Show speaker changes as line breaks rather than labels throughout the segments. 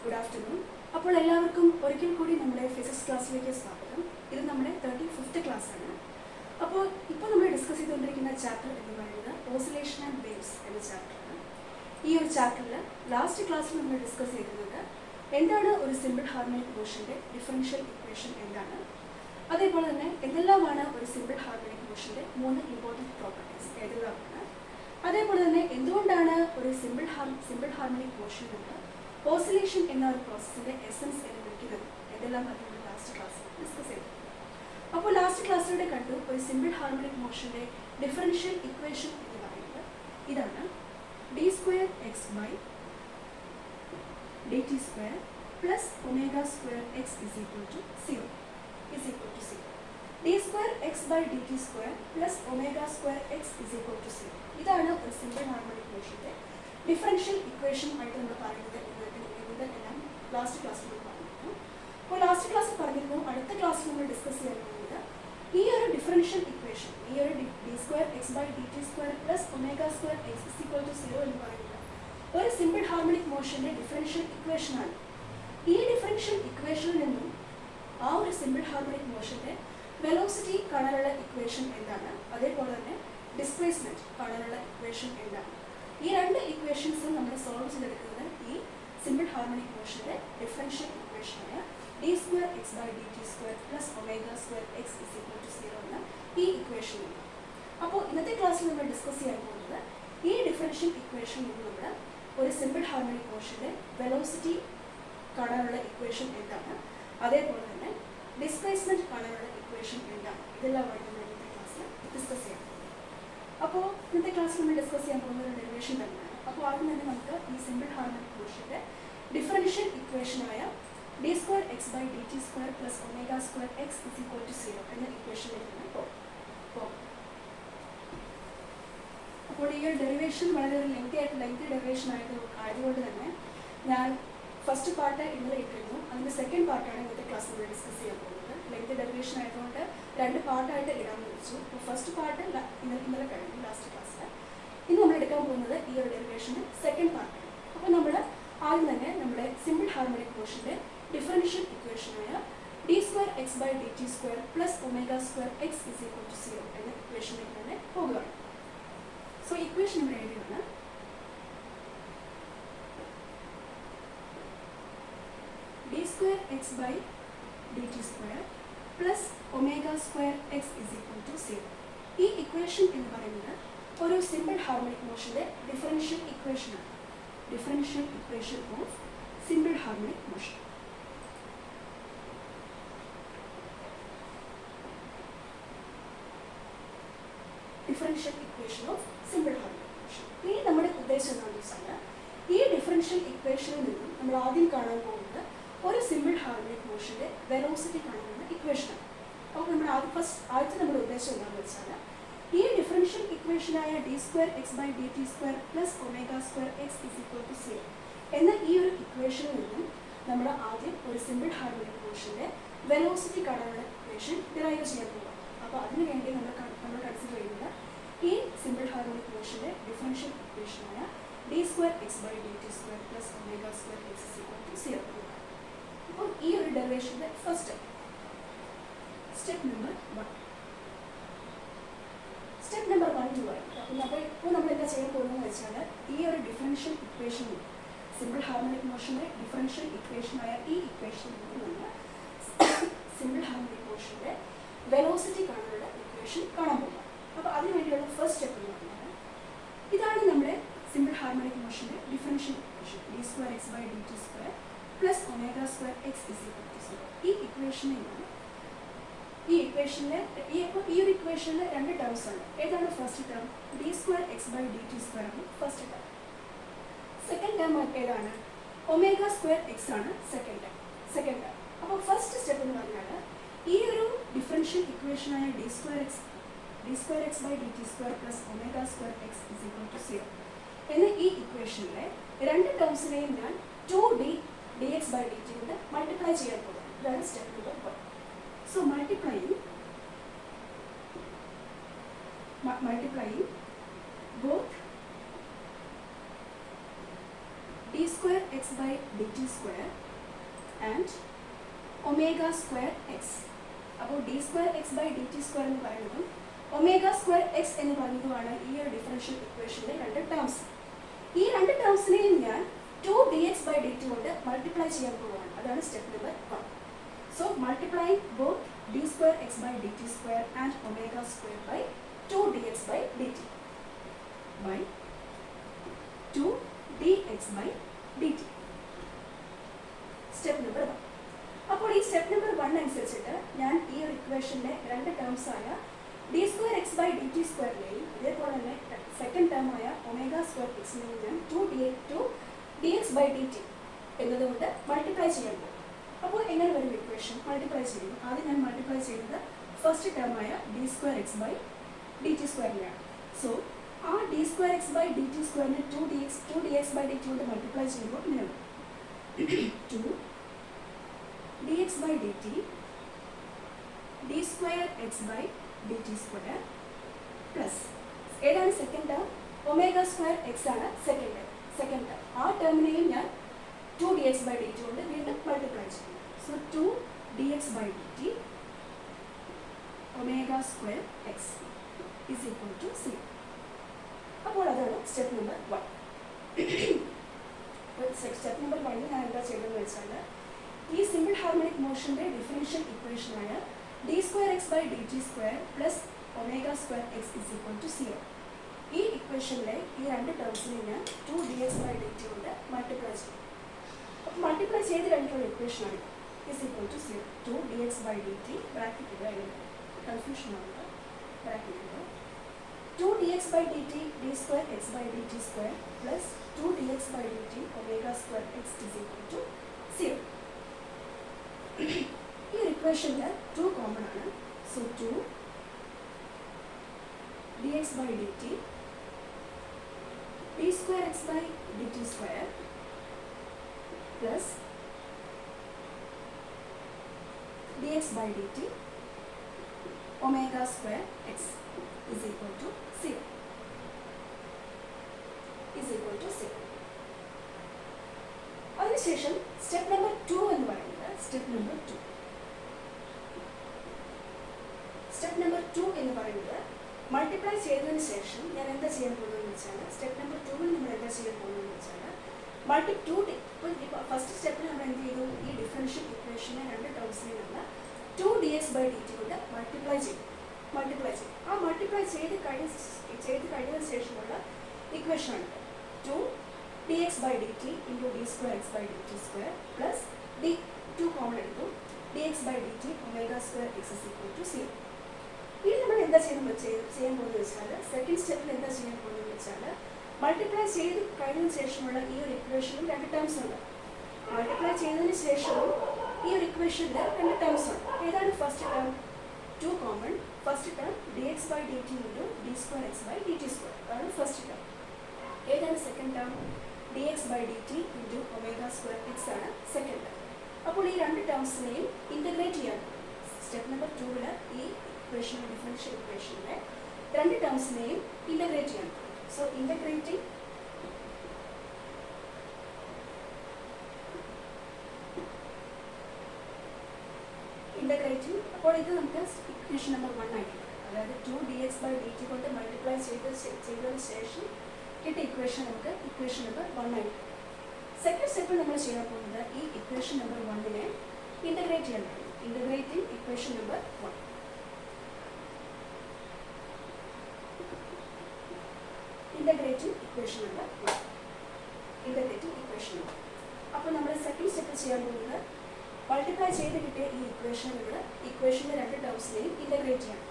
Good afternoon. അപ്പോൾ എല്ലാവർക്കും ഒരിക്കൽ കൂടി നമ്മുടെ ഫിസിക്സ് ക്ലാസ്സിലേക്ക് സ്വാഗതം. ഇത് നമ്മുടെ 35th ക്ലാസ്സാണ്. അപ്പോൾ ഇപ്പോൾ നമ്മൾ ഡിസ്കസ് ചെയ്തുകൊണ്ടിരിക്കുന്ന ചാപ്റ്റർ എന്ന് പറയുന്നത് ഓസിലേഷൻ ആൻഡ് വേവ്സ് എന്ന ചാപ്റ്ററാണ്. ഈ ഒരു ചാപ്റ്ററിൽ ലാസ്റ്റ് ക്ലാസ്സിൽ നമ്മൾ ഡിസ്കസ് ചെയ്തിരുന്നത് എന്താണ് ഒരു സിമ്പിൾ ഹാർമോണിക് മോഷൻ്റെ ഡിഫറൻഷ്യൽ ഇക്വേഷൻ എന്താണ്, അതേപോലെ തന്നെ എന്തെല്ലാമാണ് ഒരു സിമ്പിൾ ഹാർമോണിക് മോഷൻ്റെ 3 ഇമ്പോർട്ടൻറ്റ് പ്രോപ്പർട്ടീസ് ഏതെല്ലാമാണ്, അതേപോലെ തന്നെ എന്തുകൊണ്ടാണ് ഒരു സിമ്പിൾ ഹാർമോണിക് മോഷൻ എന്ന് ഓസിലേഷൻ എന്ന ഒരു പ്രോസസ്സിൻ്റെ എസൻസ് എന്ന് വിളിക്കുന്നത് എന്തെല്ലാം നമ്മൾ ലാസ്റ്റ് ക്ലാസ്സിൽ ഡിസ്കസ് ചെയ്തു. അപ്പോൾ ലാസ്റ്റ് ക്ലാസ്സിലൂടെ കണ്ടു ഒരു സിമ്പിൾ ഹാർമോണിക് മോഷൻ്റെ ഡിഫറൻഷ്യൽ ഇക്വേഷൻ എന്ന് പറയുന്നത് ഇതാണ്: d²x/dt² plus ω² x is equal to 0. d²x/dt² plus ω² x is equal to 0. ഇതാണ് ഒരു സിമ്പിൾ ഹാർമോണിക് മോഷൻ്റെ ഡിഫറൻഷ്യൽ ഇക്വേഷൻ ആയിട്ട് നമ്മൾ പറയുന്നത് എല്ലാം ലാസ്റ്റ് ക്ലാസ്സിൽ നമ്മൾ പറഞ്ഞിരുന്നു. അപ്പോൾ ലാസ്റ്റ് ക്ലാസ്സിൽ പറഞ്ഞിരുന്നു അടുത്ത ക്ലാസ്സിൽ നമ്മൾ ഡിസ്കസ് ചെയ്യാൻ പോകുന്നത് ഈ ഒരു ഡിഫറൻഷ്യൽ ഇക്വേഷൻ, ഈ ഒരു d²x/dt² plus ω² x is equal to 0 എന്ന് പറയുന്നത് ഒരു സിമ്പിൾ ഹാർമോണിക് മോഷൻ്റെ ഡിഫറൻഷ്യൽ ഇക്വേഷനാണ്. ഈ ഡിഫറൻഷ്യൽ ഇക്വേഷനിൽ നിന്നും ആ ഒരു സിമ്പിൾ ഹാർമോണിക് മോഷൻ്റെ വെലോസിറ്റി കാണാനുള്ള ഇക്വേഷൻ എന്താണ്, അതേപോലെ തന്നെ ഡിസ്പ്ലേസ്മെൻറ്റ് കാണാനുള്ള ഇക്വേഷൻ എന്താണ്, ഈ രണ്ട് ഇക്വേഷൻസും നമ്മൾ സോൾവ് ചെയ്തെടുക്കുന്നത് ഈ സിമ്പിൾ ഹാർമോണിക് മോഷൻ്റെ ഡിഫറൻഷ്യൽ ഇക്വേഷനായ d²x/dt² plus ω² x is equal to 0 എന്ന ഈ ഇക്വേഷനാണ്. അപ്പോൾ ഇന്നത്തെ ക്ലാസ്സിൽ നമ്മൾ ഡിസ്കസ് ചെയ്യാൻ പോകുന്നത് ഈ ഡിഫറൻഷ്യൽ ഇക്വേഷനിൽ നിന്ന് നമ്മൾ ഒരു സിമ്പിൾ ഹാർമോണിക് മോഷൻ്റെ വെലോസിറ്റി കാണാനുള്ള ഇക്വേഷൻ എന്താണ്, അതേപോലെ തന്നെ ഡിസ്പ്ലേസ്മെൻറ്റ് കാണാനുള്ള ഇക്വേഷൻ എന്താണ്, ഇതെല്ലാമാണ് നമ്മൾ ഇന്നത്തെ ക്ലാസ്സിൽ ഡിസ്കസ് ചെയ്യാൻ പോകുന്നത്. അപ്പോൾ ഇന്നത്തെ ക്ലാസ്സിൽ നമ്മൾ ഡിസ്കസ് ചെയ്യാൻ പോകുന്ന ഒരു ഡെറിവേഷൻ തന്നെയാണ്. അപ്പോൾ ആദ്യം തന്നെ നമുക്ക് ഈ സിമ്പിൾ ഹാർമോണിക് മോഷൻ്റെ ഡിഫറൻഷ്യൽ ഇക്വേഷനായ d²x/dt² plus ω² x is equal to 0 എന്ന ഇക്വേഷനിലേക്ക് തന്നെ പോകും. അപ്പോൾ ഈ ഒരു ഡെറിവേഷൻ വളരെ ഒരു ലെങ്തി ഡെറിവേഷൻ ആയതുകൊണ്ട് തന്നെ ഞാൻ ഫസ്റ്റ് പാർട്ട് ഇന്നലെ ഇട്ടിരുന്നു. അതിൻ്റെ സെക്കൻഡ് പാർട്ടാണ് ഇന്നത്തെ ക്ലാസ് നമ്മൾ ഡിസ്കസ് ചെയ്യാൻ പോകുന്നത്. ലെങ്തി ഡെറിവേഷൻ ആയതുകൊണ്ട് 2 പാർട്ടായിട്ട് ഇടാമെന്ന് വെച്ചു. അപ്പോൾ ഫസ്റ്റ് പാർട്ട് ഇന്നലെ കഴിഞ്ഞു ലാസ്റ്റ് ക്ലാസ്സിൽ. ഇന്ന് നമ്മൾ എടുക്കാൻ പോകുന്നത് ഈ ഒരു ഡെറിവേഷൻ്റെ സെക്കൻഡ് പാർട്ടാണ്. അപ്പോൾ നമ്മൾ ആദ്യം തന്നെ നമ്മുടെ സിമ്പിൾ ഹാർമോണിക് മോഷൻ്റെ ഡിഫറൻഷ്യൽ ഇക്വേഷനായ d²x/dt² plus ω² x is equal to 0 എന്ന ഇക്വേഷനിലേക്ക് തന്നെ പോകുകയാണ്. സോ ഇക്വേഷൻ ഇവിടെ എഴുതിയാണ്: d²x/dt² plus ω² x is equal to 0. ഈ ഇക്വേഷൻ എന്ന് പറയുന്നത് ഒരു സിമ്പിൾ ഹാർമോണിക് മോഷൻ്റെ ഡിഫറൻഷ്യൽ ഇക്വേഷനാണ്. Differential equation of simple harmonic motion. Differential equation of simple harmonic motion. ഇനി നമ്മുടെ ഉദ്ദേശം എന്താണെന്ന് വെച്ചാൽ ഈ ഡിഫറൻഷ്യൽ ഇക്വേഷനിൽ നിന്നും നമ്മൾ ആദ്യം കാണാൻ പോകുന്നത് ഒരു സിമ്പിൾ ഹാർമോണിക് മോഷൻ്റെ വെലോസിറ്റി കാണുന്ന ഇക്വേഷനാണ്. അപ്പോൾ നമ്മുടെ ആദ്യത്തെ നമ്മുടെ ഉദ്ദേശം എന്താണെന്ന് വെച്ചാൽ ഈ ഡിഫറൻഷ്യൽ ഇക്വേഷനായ d²x/dt² plus ω² x is equal to 0 എന്ന ഈ ഒരു ഇക്വേഷനിൽ നിന്നും നമ്മൾ ആദ്യം ഒരു സിമ്പിൾ ഹാർമോണിക് മോഷൻ്റെ വെലോസിറ്റി കാണാനുള്ള ഇക്വേഷൻ ഡിറൈവ് ചെയ്യാൻ പോകുക. അപ്പോൾ അതിനുവേണ്ടി നമ്മൾ കൺസിഡർ ചെയ്യുന്നത് ഈ സിമ്പിൾ ഹാർമോണിക് മോഷൻ്റെ ഡിഫറൻഷ്യൽ ഇക്വേഷനായ d²x/dt² plus ω² x is equal to 0. അപ്പോൾ ഈ ഒരു ഡെറിവേഷൻ്റെ ഫസ്റ്റ് സ്റ്റെപ്പ് നമ്പർ 1 to പറയും. അപ്പോൾ ഇപ്പോൾ നമ്മൾ എന്താ ചെയ്യാൻ പോകുന്നതെന്ന് വെച്ചാൽ ഈ ഒരു ഡിഫറൻഷ്യൽ ഇക്വേഷനിൽ സിമ്പിൾ ഹാർമോണിക് മോഷൻ്റെ ഡിഫറൻഷ്യൽ ഇക്വേഷനായ ഈ ഇക്വേഷനിൽ നിന്ന് നമ്മൾ സിമ്പിൾ ഹാർമോണിക് മോഷൻ്റെ വെലോസിറ്റി കാണാനുള്ള ഇക്വേഷൻ കാണാൻ പോകുക. അപ്പോൾ അതിനുവേണ്ടിയുള്ള ഫസ്റ്റ് സ്റ്റെപ്പ് എന്ന് പറഞ്ഞാൽ ഇതാണ് നമ്മുടെ സിമ്പിൾ ഹാർമോണിക് മോഷൻ്റെ differential equation d²x/dt² plus ω² x is equal to 0. ഈ ഇക്വേഷനിലാണ് ഈ ഒരു ഇക്വേഷനിൽ 2 ടേംസ് ആണ്. ഏതാണ് ഫസ്റ്റ് ടേം? d²x/dt² ആണ് ഫസ്റ്റ് ടേം. സെക്കൻഡ് ടേം ഏതാണ്? ω² x ആണ് സെക്കൻഡ് ടേം. അപ്പോൾ ഫസ്റ്റ് സ്റ്റെപ്പ് എന്ന് പറഞ്ഞാൽ ഈ ഒരു ഡിഫറൻഷ്യൽ ഇക്വേഷനായ d²x/dt² plus ω² x is equal to 0 എന്ന ഈ ഇക്വേഷനിലെ 2 ടേംസിനെയും ഞാൻ 2dx/dt കൊണ്ട് മൾട്ടിപ്ലൈ ചെയ്യാൻ പോകുന്നു. ഇതാണ് step number 1. So multiplying both d² square x by dt square and omega square x. അപ്പോൾ d square x by dt square എന്ന് പറയുന്നതും ഒമേഗ സ്ക്വയർ എക്സ് എന്ന് പറയുന്നതുമാണ് ഈ ഒരു ഡിഫറൻഷ്യൽ ഇക്വേഷൻ്റെ രണ്ട് ടേംസ്. ഈ രണ്ട് ടേംസിനെയും ഞാൻ 2dx by dt കൊണ്ട് മൾട്ടിപ്ലൈ ചെയ്യാൻ പോവുകയാണ്. അതാണ് step number 1. So multiplying both d square x by dt square and omega square by 2dx by dt by 2dx by dt. Step number 1. അപ്പോൾ ഈ സ്റ്റെപ്പ് നമ്പർ 1 അനുസരിച്ചിട്ട് ഞാൻ ഈ ഒരു ഇക്വേഷൻ്റെ രണ്ട് ടേംസ് ആയ d square x by dt സ്ക്വയറിനെയും അതേപോലെ തന്നെ സെക്കൻഡ് ടേം ആയ ഒമേഗ സ്ക്വയർ എക്സിനെയും ഞാൻ 2dx by dt എന്നതുകൊണ്ട് മൾട്ടിപ്ലൈ ചെയ്യാൻ പോകും. അപ്പോൾ എങ്ങനെ വരും ഇക്വേഷൻ മൾട്ടിപ്ലൈ ചെയ്യുന്നു? ആദ്യം ഞാൻ മൾട്ടിപ്ലൈ ചെയ്യുന്നത് ഫസ്റ്റ് ടേം ആയ d square x by dt സ്ക്വയറിനെയാണ്. സോ ആ d square x by dt സ്ക്വയറിനെ 2dx by dt കൊണ്ട് മൾട്ടിപ്ലൈ ചെയ്യുമ്പോൾ ഇങ്ങനെ വരും 2dx by dt d square x by dt square plus ഏതാണ് second term? Omega square x ആണ് സെക്കൻഡ് ടേം. ആ ടേമിനെയും ഞാൻ 2dx by dt കൊണ്ട് വീണ്ടും മൾട്ടിപ്ലൈ ചെയ്യും. So 2dx by dt omega square X is equal to 0. അപ്പോൾ അതാണ് സ്റ്റെപ്പ് നമ്പർ 1. സ്റ്റെപ്പ് നമ്പർ 1 ഞാൻ എന്താ ചെയ്തതെന്ന് വെച്ചാൽ ഈ സിംഗിൾ ഹാർമോണിക് മോഷൻ്റെ ഡിഫറൻഷ്യൽ ഇക്വേഷനായ d square x by dt square plus omega square X is equal to 0. ഈ ഇക്വേഷനിലെ ഈ രണ്ട് ടേംസിനെ ഞാൻ 2dx by dt കൊണ്ട് മൾട്ടിപ്ലൈ ചെയ്യും. അപ്പോൾ മൾട്ടിപ്ലൈ ചെയ്ത് കഴിഞ്ഞിട്ടുള്ള ഇക്വേഷനാണ് is equal to 0. 2dx by dt bracket ഇടുക, കൺഫ്യൂഷൻ ആവുക, ബ്രാക്കറ്റ് ഇടുക 2dx by dt d square x by dt square plus 2dx by dt omega square X is equal to 0. ഈ ഇക്വേഷനിൽ 2 കോമൺ ആണ്. So 2dx by dt d square x by dt square plus dx by dt omega square x is equal to 0. അതിനുശേഷം step number 2 എന്ന് പറയുന്നത് step number 2 എന്ന് പറയുന്നത് multiply ചെയ്തതിന് ശേഷം ഞാൻ എന്താ ചെയ്യാൻ പോകുന്നതെന്ന് വെച്ചാൽ സ്റ്റെപ്പ് നമ്പർ 2 നമ്മൾ എന്താ ചെയ്യാൻ പോകുന്നതെന്ന് വെച്ചാൽ ഫസ്റ്റ് സ്റ്റെപ്പിൽ നമ്മൾ എന്ത് ചെയ്തു? ഈ ഡിഫറൻഷ്യൽ ഇക്വേഷനെ രണ്ട് ടേംസിനെ നമ്മൾ 2dx by dt കൊണ്ട് മൾട്ടിപ്ലൈ ചെയ്യും. ആ മൾട്ടിപ്ലൈ ചെയ്ത് കഴിഞ്ഞതിന് ശേഷമുള്ള ഇക്വേഷനാണ് 2dx by dt into d square x by dt square plus d2 common എടുത്തു dx by dt omega square X is equal to 0. ഇനി നമ്മൾ എന്താ ചെയ്യാൻ പോകുന്നത് വെച്ചാൽ സെക്കൻഡ് സ്റ്റെപ്പിൽ എന്താ ചെയ്യാൻ പോകുന്നത് വെച്ചാൽ മൾട്ടിപ്ലൈ ചെയ്ത് കഴിഞ്ഞതിന് ശേഷമുള്ള ഈ ഒരു ഇക്വേഷനും രണ്ട് ടേംസ് ഉണ്ട്. മൾട്ടിപ്ലൈ ചെയ്തതിന് ശേഷവും ഈ ഒരു ഇക്വേഷനിൽ രണ്ട് ടേംസ് ഉണ്ട്. ഏതാണ് first term? 2 common. First term dx by dt into d square x by dt square, അതാണ് ഫസ്റ്റ് ടേം. ഏതാണ് second term? dx by dt into omega square x ആണ് സെക്കൻഡ് ടേം. അപ്പോൾ ഈ രണ്ട് ടേംസിനെയും ഇൻ്റഗ്രേറ്റ് ചെയ്യാൻ സ്റ്റെപ്പ് നമ്പർ 2 ഈ equation differential ഇക്വേഷനിലെ രണ്ട് ടേംസിനെയും ഇൻ്റഗ്രേറ്റ് ചെയ്യാൻ. സോ ഇൻ്റഗ്രേറ്റിംഗ് അപ്പോൾ ഇത് നമുക്ക് ഇക്വേഷൻ നമ്പർ 1 ആയിട്ട്, അതായത് 2dx by dt കൊണ്ട് മൾട്ടിപ്ലൈ ചെയ്തതിന് ശേഷം കിട്ടിയ ഇക്വേഷൻ നമുക്ക് ഇക്വേഷൻ നമ്പർ 1 ആയിട്ട്. സെക്കൻഡ് സ്റ്റെപ്പിൽ നമ്മൾ ചെയ്യാൻ പോകുന്നത് ഈ ഇക്വേഷൻ നമ്പർ 1നെ ഇൻ്റഗ്രേറ്റ് ചെയ്യാൻ പറ്റും. Integrating equation number 1. അപ്പോൾ നമ്മൾ സെക്കൻഡ് സ്റ്റെപ്പിൽ ചെയ്യാൻ പോകുന്നത് മൾട്ടിപ്ലൈ ചെയ്ത് കിട്ടിയ ഈ ഇക്വേഷനിലെ രണ്ട് ടേംസിനെയും ഇൻ്റഗ്രേറ്റ് ചെയ്യണം.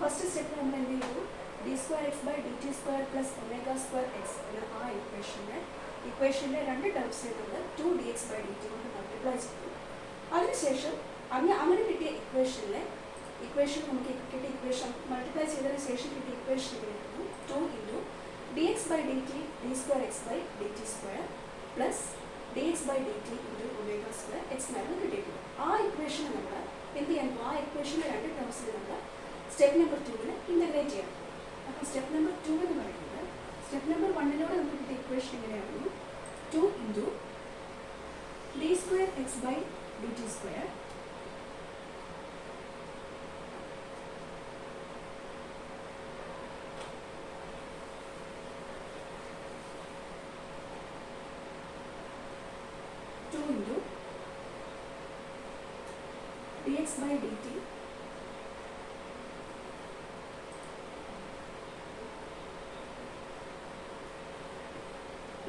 ഫസ്റ്റ് സ്റ്റെപ്പ് നമ്മൾ എന്ത് ചെയ്തു, d square X by D T square plus omega square x എന്ന ആ ഇക്വേഷനിലെ രണ്ട് ടേംസിനെ നമ്മൾ 2dx ബൈ ഡി ടി കൊണ്ട് മൾട്ടിപ്ലൈ ചെയ്തു. അതിനുശേഷം അങ്ങനെ കിട്ടിയ ഇക്വേഷൻ നമുക്ക് കിട്ടിയ ഇക്വേഷൻ മൾട്ടിപ്ലൈ ചെയ്തതിന് ശേഷം കിട്ടിയ ഇക്വേഷൻ ഇങ്ങനെയായിരുന്നു, 2 into d X by D t d square X by D T square plus d X by D t into omega square x എന്നായിരുന്നു കിട്ടിയിട്ടുണ്ട്. ആ ഇക്വേഷനെ നമ്മൾ എന്ത് ചെയ്യാൻ പോകും, ആ ഇക്വേഷൻ്റെ രണ്ട് ടേംസിൽ നമ്മൾ സ്റ്റെപ്പ് നമ്പർ 2 ഇൻ്റഗ്രേറ്റ് ചെയ്യണം. അപ്പോൾ സ്റ്റെപ്പ് നമ്പർ 2 എന്ന് പറയുന്നത് സ്റ്റെപ്പ് നമ്പർ 1 നമുക്ക് കിട്ടിയ ഇക്വേഷൻ എങ്ങനെയായിരുന്നു, 2 into D square X by D T square dx by dt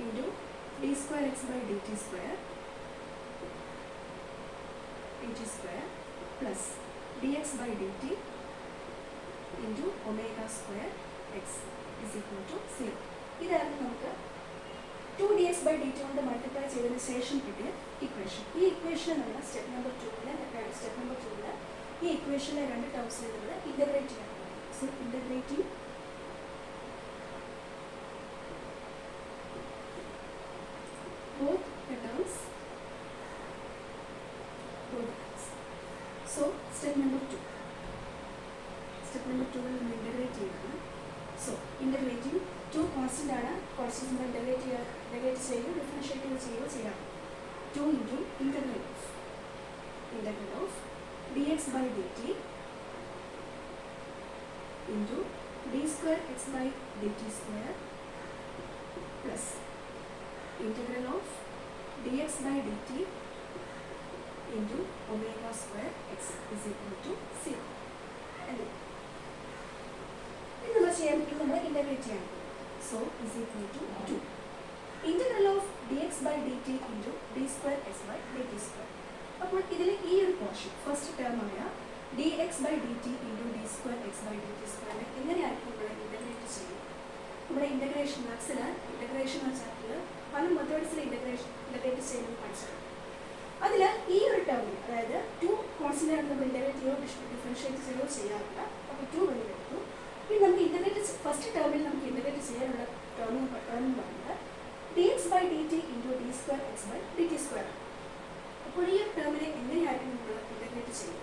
into d square x by dt square plus dx by dt into omega square x is equal to 0. ഇതായിരുന്നു നമുക്ക് 2dx by dt കൊണ്ട് multiply ചെയ്തതിന് ശേഷം കിട്ടിയ equation. ഈ ഇക്വേഷനെ നമ്മൾ step number 2 ഈ ഇക്വേഷനെ രണ്ട് ടേംസിനെ നമ്മൾ ഇൻ്റഗ്രേറ്റ് ചെയ്യാൻ പോകും. So integrating both the terms. So step number 2 നമ്മൾ ഇൻ്റഗ്രേറ്റ് ചെയ്യണം. സോ ഇൻ്റഗ്രേറ്റിംഗ് 2 കോൺസ്റ്റൻ്റ് ആണ്, കോൺസ്റ്റൻസ് നമ്മൾ ഇൻ്റഗ്രേറ്റ് ചെയ്യുകയോ ഡിഫറൻഷ്യേറ്റ് ചെയ്യുകയോ ചെയ്യാം. 2 into integral of dx by dt into d square x by dt square plus integral of dx by dt into omega square x is equal to 0. ഇത് നമ്മൾ ചെയ്യാൻ പറ്റും, നമ്മൾ ഇൻ്റഗ്രേറ്റ് ചെയ്യാൻ പറ്റും. So is equal to 2 integral of dx by dt into d square x by dt square. അപ്പോൾ ഇതിൽ ഈ ഒരു പോർഷൻ ഫസ്റ്റ് ടേമായ d X by D t into D square X by D t സ്ക്വയറിനെ എങ്ങനെയായിരിക്കും ഇവിടെ ഇൻ്റഗ്രേറ്റ് ചെയ്യും. നമ്മുടെ ഇൻ്റഗ്രേഷൻ മാത്സിൽ ഇൻ്റഗ്രേഷൻ എന്ന ചാപ്റ്ററിൽ പല മെത്തേഡ്സിൽ ഇൻ്റഗ്രേറ്റ് ചെയ്യുന്നത് പഠിച്ചിട്ടുണ്ട്. അതിൽ ഈ ഒരു ടേമിൽ, അതായത് 2 കോൺസ്റ്റൻ്റ് നമ്മൾ ഇൻ്റഗ്രേറ്റ് ചെയ്യുകയോ ഡിഫറൻഷ്യേറ്റ് ചെയ്യുകയോ ചെയ്യാറില്ല. അപ്പോൾ 2 വഴി എടുത്തു. പിന്നെ നമുക്ക് ഫസ്റ്റ് ടേമിൽ നമുക്ക് ഇൻ്റഗ്രേറ്റ് ചെയ്യാനുള്ള ടേം പറയുന്നത് d X by D t into D square X by D T square. അപ്പോൾ ഈ ഒരു ടേമിനെ എങ്ങനെയായിരിക്കും നമ്മൾ ഇൻ്റഗ്രേറ്റ് ചെയ്യുക.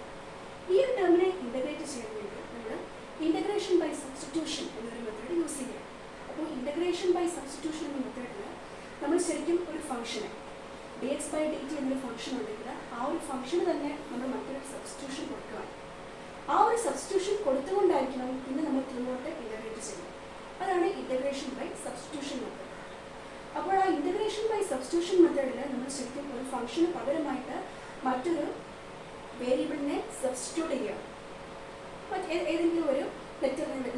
ഈ ഒരു ടേമിനെ ഇൻ്റഗ്രേറ്റ് ചെയ്യാൻ വേണ്ടി നമ്മൾ ഇൻ്റഗ്രേഷൻ ബൈ സബ്സ്റ്റിറ്റ്യൂഷൻ എന്നൊരു മെത്തേഡ് യൂസ് ചെയ്യാം. അപ്പോൾ ഇൻ്റഗ്രേഷൻ ബൈ സബ്സ്റ്റിറ്റ്യൂഷൻ എന്ന മെത്തേഡിൽ നമ്മൾ ശരിക്കും ഒരു ഫംഗ്ഷനെ d X by D t എന്നൊരു ഫംഗ്ഷൻ ഉണ്ടെങ്കിൽ ആ ഒരു ഫംഗ്ഷന് തന്നെ നമ്മൾ മറ്റൊരു സബ്സ്റ്റിറ്റ്യൂഷൻ കൊടുക്കുകയാണ്. ആ ഒരു സബ്സ്റ്റിറ്റ്യൂഷൻ കൊടുത്തുകൊണ്ടായിരിക്കണം പിന്നെ നമ്മൾ ഇങ്ങോട്ട് ഇൻ്റഗ്രേറ്റ് ചെയ്യുന്നത്. അതാണ് ഇൻ്റഗ്രേഷൻ ബൈ സബ്സ്റ്റിറ്റ്യൂഷൻ മെത്തേഡ്. അപ്പോൾ ആ ഇൻ്റഗ്രേഷൻ ബൈ സബ്സ്റ്റിറ്റ്യൂഷൻ മെത്തേഡിൽ നമ്മൾ ശരിക്കും ഒരു ഫംഗ്ഷന് പകരമായിട്ട് മറ്റൊരു വേരിയബിളിനെ സബ്സ്റ്റിറ്റ്യൂട്ട് ചെയ്യുക. ഏതെങ്കിലും ഒരു ലെറ്റർ കൊണ്ട്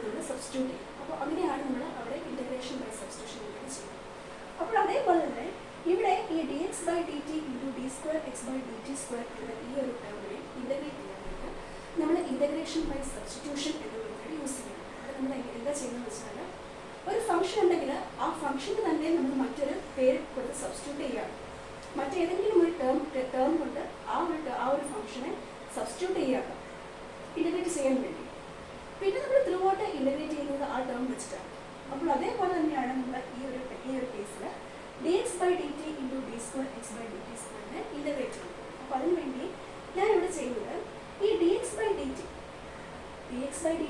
നമ്മൾ സബ്സ്റ്റിറ്റ്യൂട്ട് ചെയ്യും. അപ്പോൾ അങ്ങനെയാണ് നമ്മൾ അവിടെ ഇൻ്റഗ്രേഷൻ ബൈ സബ്സ്റ്റിറ്റ്യൂഷൻ മെത്തേഡ് ചെയ്യുന്നത്. അപ്പോൾ അതേപോലെ തന്നെ ഇവിടെ ഈ D X by D t into D square X by D T square എന്ന ഈ ഒരു ടേമിനെ ഇൻ്റഗ്രേറ്റ് ചെയ്യാനായിട്ട് നമ്മൾ ഇൻ്റഗ്രേഷൻ ബൈ സബ്സ്റ്റിറ്റ്യൂഷൻ എന്ന മെത്തേഡ് യൂസ് ചെയ്യണം. അത് നമ്മൾ എന്താ ചെയ്യുന്നത് വെച്ചാൽ ഒരു ഫംഗ്ഷൻ ഉണ്ടെങ്കിൽ ആ ഫംഗ്ഷന് തന്നെ നമ്മൾ മറ്റൊരു പേര് കൊടുത്ത് സബ്സ്റ്റിറ്റ്യൂട്ട് ചെയ്യുകയാണ്. മറ്റേതെങ്കിലും ഒരു ടേം കൊണ്ട് ആ ഒരു ഫംഗ്ഷനെ സബ്സ്റ്റിറ്റ്യൂട്ട് ചെയ്യുക ഇൻ്റഗ്രേറ്റ് ചെയ്യാൻ വേണ്ടി. പിന്നെ നമ്മൾ ത്രൂ ഔട്ട് ഇൻ്റഗ്രേറ്റ് ചെയ്യുന്നത് ആ ടേം വെച്ചിട്ടാണ്. അപ്പോൾ അതേപോലെ തന്നെയാണ് നമ്മൾ ഈ ഒരു കേസിൽ d X by D t into D square X by D t സ്ക്വയറിനെ ഇൻ്റഗ്രേറ്റ് ചെയ്യുന്നത്. അപ്പോൾ അതിനുവേണ്ടി ഞാനിവിടെ ചെയ്യുന്നത് ഈ D X by D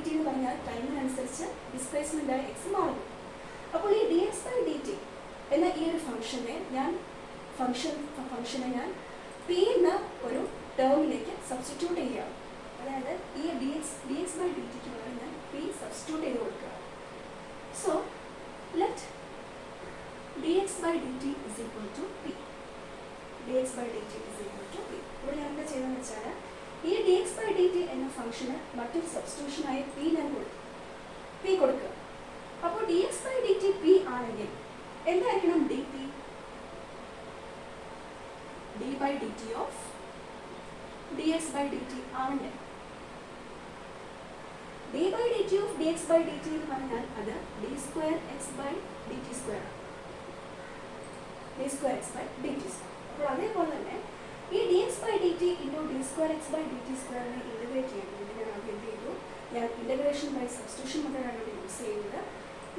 t എന്ന് പറഞ്ഞാൽ ടൈമിനനുസരിച്ച് ഡിസ്പ്ലേസ്മെൻ്റായ എക്സ് മാറുന്നു. അപ്പോൾ ഈ D X by D t എന്ന ഈ ഒരു ഫംഗ്ഷനെ ഞാൻ പി എന്ന ഒരു ടേമിലേക്ക് സബ്സ്റ്റിറ്റ്യൂട്ട് ചെയ്യുക. അതായത് ഈ ഡി എക്സ് ബൈ ഡി ടിക്ക് പകരം ഞാൻ പി സബ്സ്റ്റിറ്റ്യൂട്ട് ചെയ്ത് കൊടുക്കുക. So let d X by D t is equal to p. ഇവിടെ ഞാൻ എന്താ ചെയ്യുന്നതെന്ന് വെച്ചാൽ ഈ D X by D t എന്ന ഫംഗ്ഷന് മറ്റൊരു സബ്സ്റ്റിറ്റ്യൂഷനായ പി ഞാൻ കൊടുക്കുക. അപ്പോൾ d X by D t p ആണെങ്കിൽ എന്തായിരിക്കണം d p? D by D t of D X by D t ആണെങ്കിൽ d by D t of D X by D t എന്ന് പറഞ്ഞാൽ അത് d square X by D T square ആണ്. D square X by D T square. അപ്പോൾ അതേപോലെ തന്നെ ഈ D X by D t into D square X by D t സ്ക്വയറിനെ integrate ചെയ്യുന്നത് ഞാൻ ആദ്യം എന്ത് ചെയ്തു, ഞാൻ ഇൻ്റഗ്രേഷൻ ബൈ സബ്സ്റ്റിറ്റ്യൂഷൻ മെത്തേഡാണ് ഇവിടെ യൂസ് ചെയ്യുന്നത്.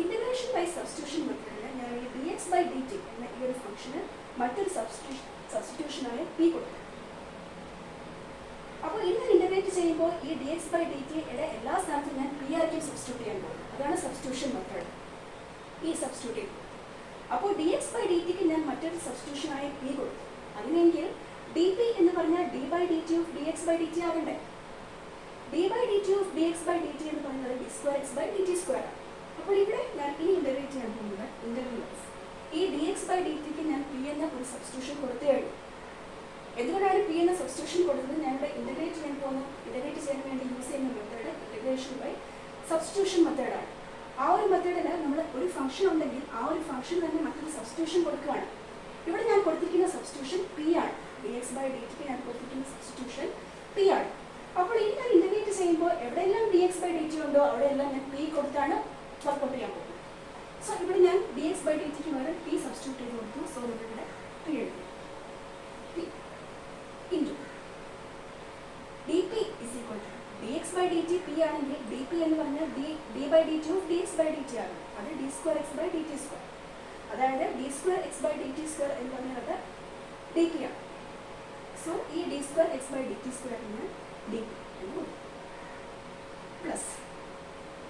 ഇൻ്റഗ്രേഷൻ ബൈ സബ്സ്റ്റിറ്റ്യൂഷൻ മെത്തേഡിൽ ഞാൻ ഈ D X by D t എന്ന ഈ ഒരു ഫംഗ്ഷന് മറ്റൊരു സബ്സ്റ്റിറ്റ്യൂഷനായ പി കൊടുക്കും. അപ്പോൾ ഇന്ന് ഇൻ്റഗ്രേറ്റ് ചെയ്യുമ്പോൾ ഈ ഡി എക്സ് ബൈ ഡി ടിയുടെ എല്ലാ സ്ഥാനത്തും ഞാൻ പി ആയിരിക്കും സബ്സ്റ്റിറ്റ്യൂട്ട് ചെയ്യാൻ പോകുന്നത്. അതാണ് സബ്സ്റ്റിറ്റ്യൂഷൻ മെത്തേഡ്, പി സബ്സ്റ്റിറ്റ്യൂട്ട് ചെയ്തു. അപ്പോൾ ഡി എക്സ് ബൈ ഡി ടിക്ക് ഞാൻ മറ്റൊരു സബ്സ്റ്റിറ്റ്യൂഷനായ പി കൊടുക്കും. അതിനെങ്കിൽ ഡി പി എന്ന് പറഞ്ഞാൽ d by D t of D X by D t ആകണ്ടേ. D by D t of D X by D t എന്ന് പറയുന്നത് d square X by D T square ആണ്. അപ്പോൾ ഇവിടെ ഞാൻ ഇനി ഇൻ്റഗ്രേറ്റ് ചെയ്യാൻ പോകുന്നത് ഇൻ്റഗ്രൽ ഓഫ് ഈ ഡി എക്സ് ബൈ ഡി ടിക്ക് ഞാൻ പി എന്ന ഒരു സബ്സ്റ്റിറ്റ്യൂഷൻ കൊടുത്തേ കഴിയും. എന്തുകൊണ്ടാണ് പി എന്ന സബ്സ്റ്റിറ്റ്യൂഷൻ കൊടുത്തത്, ഞാൻ ഇവിടെ ഇൻ്റഗ്രേറ്റ് ചെയ്യാൻ വേണ്ടി യൂസ് ചെയ്യുന്ന മെത്തേഡ് ഇൻ്റഗ്രേഷൻ ബൈ സബ്സ്റ്റിറ്റ്യൂഷൻ മെത്തേഡാണ്. ആ ഒരു മെത്തേഡിൽ നമ്മൾ ഒരു ഫംഗ്ഷൻ ഉണ്ടെങ്കിൽ ആ ഒരു ഫംഗ്ഷൻ തന്നെ മറ്റൊരു സബ്സ്റ്റിറ്റ്യൂഷൻ കൊടുക്കുകയാണ്. ഇവിടെ ഞാൻ കൊടുത്തിരിക്കുന്ന സബ്സ്റ്റിറ്റ്യൂഷൻ പി ആണ്. ഡി എക്സ് ബൈ ഡി ടിക്ക് ഞാൻ കൊടുത്തിരിക്കുന്ന സബ്സ്റ്റിറ്റ്യൂഷൻ പി ആണ്. അപ്പോൾ ഇനി ഞാൻ ഇൻ്റഗ്രേറ്റ് ചെയ്യുമ്പോൾ എവിടെയെല്ലാം d X by D t ഉണ്ടോ അവിടെയെല്ലാം ഞാൻ പി കൊടുത്താണ് വർക്കൗട്ട് ചെയ്യാൻ പോകുന്നത്. സോ ഇവിടെ ഞാൻ ഡി എക്സ് ബൈ ഡി ടിക്ക് പകരം പി സബ്സ്റ്റിറ്റ്യൂട്ട് ചെയ്ത് കൊടുത്തു. സോ നമ്മളിവിടെ പി എഴുതി, p into d p is equal to d X by D t p ആണെങ്കിൽ ഡി പി എന്ന് പറഞ്ഞാൽ d by D t of D X by D T ആണ്. അത് d square X by D T square. അതായത് d square X by D T square എന്ന് പറഞ്ഞാൽ അത് d p ആണ്. സോ ഈ d square X by D t സ്ക്വയറിന് d P എന്ന് കൊടുക്കും. പ്ലസ്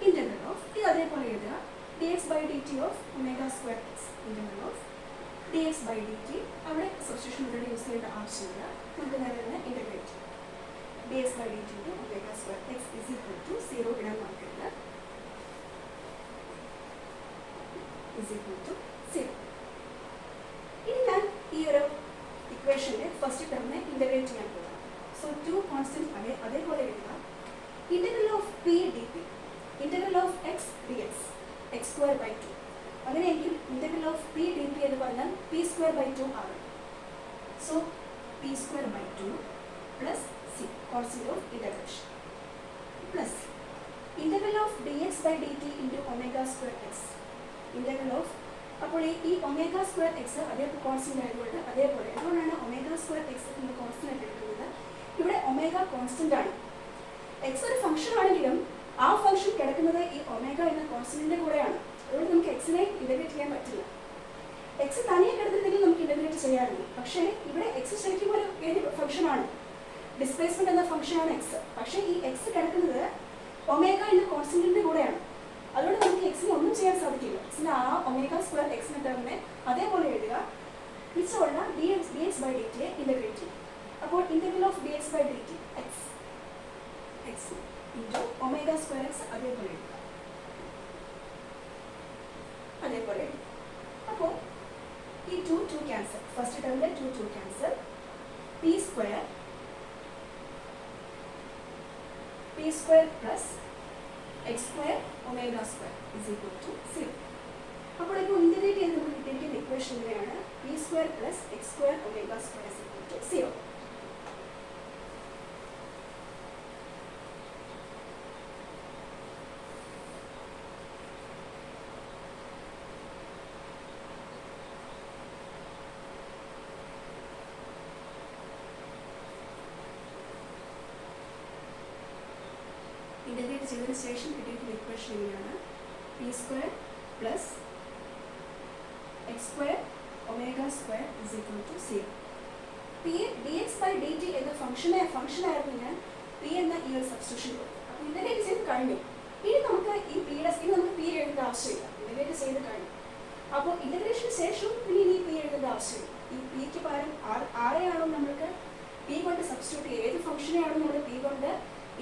ഇൻ്റഗ്രൽ ഓഫ് ഇത് അതേപോലെ എഴുതുക, d X by D t of omega square X. Integral of D X by D t അവിടെ സബ്സ്റ്റിറ്റ്യൂഷൻ മെത്തേഡ് യൂസ് ചെയ്യേണ്ട ആവശ്യമില്ല, നമുക്ക് നേരെ തന്നെ ഇൻ്റഗ്രേറ്റ് ചെയ്യാം. D X by D t to omega square X is equal to 0 ഇടാൻ മറക്കരുത്, is equal to 0. ഇനി ഞാൻ ഈ ഒരു ഇക്വേഷൻ്റെ ഫസ്റ്റ് ടേമിനെ ഇൻ്റഗ്രേറ്റ് ചെയ്യാൻ പോകുക. സോ 2 കോൺസ്റ്റൻറ്റ് അതേപോലെ എഴുതുക. Integral of P D P, integral of X D X, X square by 2. അങ്ങനെയെങ്കിൽ integral of P D P എന്ന് പറഞ്ഞാൽ പി സ്ക്വയർ ബൈ 2 ആണ്. So p square by 2 plus c constant of integration plus integral of D X by D t into omega square X. Integral of അപ്പോൾ ഈ omega square x അതേ constant ആയതുകൊണ്ട് അതേപോലെ എന്തുകൊണ്ടാണ് omega square x എന്ന constant ആയിട്ട് എടുക്കുന്നത്, ഇവിടെ ഒമേഗ കോൺസ്റ്റൻ്റ് ആണ്. എക്സ് ഒരു ഫംഗ്ഷൻ ആണെങ്കിലും ആ ഫംഗ്ഷൻ കിടക്കുന്നത് ഈ ഒമേഗ എന്ന കോൺസ്റ്റന്റിന്റെ കൂടെയാണ്. അതുകൊണ്ട് നമുക്ക് എക്സിനെ ഇൻ്റഗ്രേറ്റ് ചെയ്യാൻ പറ്റില്ല. എക്സ് തനിയെ കിടന്നിട്ടുണ്ടെങ്കിൽ നമുക്ക് ഇൻ്റഗ്രേറ്റ് ചെയ്യാറുണ്ട്. പക്ഷേ ഇവിടെ എക്സ് ശരിക്കും ഒരു ഏത് ഫംഗ്ഷനാണ്, ഡിസ്പ്ലേസ്മെന്റ് എന്ന ഫംഗ്ഷനാണ് എക്സ്. പക്ഷേ ഈ എക്സ് കിടക്കുന്നത് ഒമേഗ എന്ന കോൺസ്റ്റന്റിന്റെ കൂടെയാണ്. അതുകൊണ്ട് നമുക്ക് എക്സിന് ഒന്നും ചെയ്യാൻ സാധിക്കില്ല. എക്സിന് ആ ഒമേഗ സ്ക്വയർ എക്സിന്റെ ടേമിനെ അതേപോലെ എഴുതുക, മിച്ചമുള്ള ഡി എക്സ് ബൈ ഡി ടിയെ ഇൻ്റഗ്രേറ്റ് ചെയ്യും. അപ്പോൾ integral of D X by D T x x into omega square X അതേപോലെ എഴുതുക, അതേപോലെ എഴുതുക. അപ്പോൾ ഈ 2 ക്യാൻസൽ, ഫസ്റ്റ് ടേമിലെ 2 cancel, P square plus x square omega square is equal to 0. അപ്പോൾ ഇപ്പോൾ ഇൻ്റഗ്രേറ്റ് ചെയ്ത് നമുക്ക് കിട്ടിയിരിക്കുന്ന ഇക്വേഷൻ ഇങ്ങനെയാണ്, p square plus x square omega square is equal to 0. Integrate ചെയ്തതിന് ശേഷം കിട്ടിയിട്ടുള്ള ഇക്വേഷൻ ഇങ്ങനെയാണ്, p square plus x square omega square is equal to 0. P d X by D t എന്ന ഫംഗ്ഷനായിരുന്നു ഞാൻ പി എന്ന ഈ ഒരു സബ്സ്റ്റിറ്റ്യൂഷൻ കൊടുത്തു. അപ്പോൾ ഇൻ്റഗ്രേറ്റ് ചെയ്ത് കഴിഞ്ഞു. ഇനി നമുക്ക് ഈ നമുക്ക് പി എഴുതേണ്ട ആവശ്യമില്ല, ഇൻ്റഗ്രേറ്റ് ചെയ്ത് കഴിഞ്ഞു. അപ്പോൾ ഇൻ്റഗ്രേഷന് ശേഷം ഇനി പി എഴുതേണ്ട ആവശ്യമില്ല. ഈ പിക്ക് പകരം ആരെയാണോ നമ്മൾക്ക് പി കൊണ്ട് സബ്സ്റ്റിറ്റ്യൂട്ട് ചെയ്യുക, ഏത് ഫംഗ്ഷനെയാണോ നമ്മൾ പി കൊണ്ട്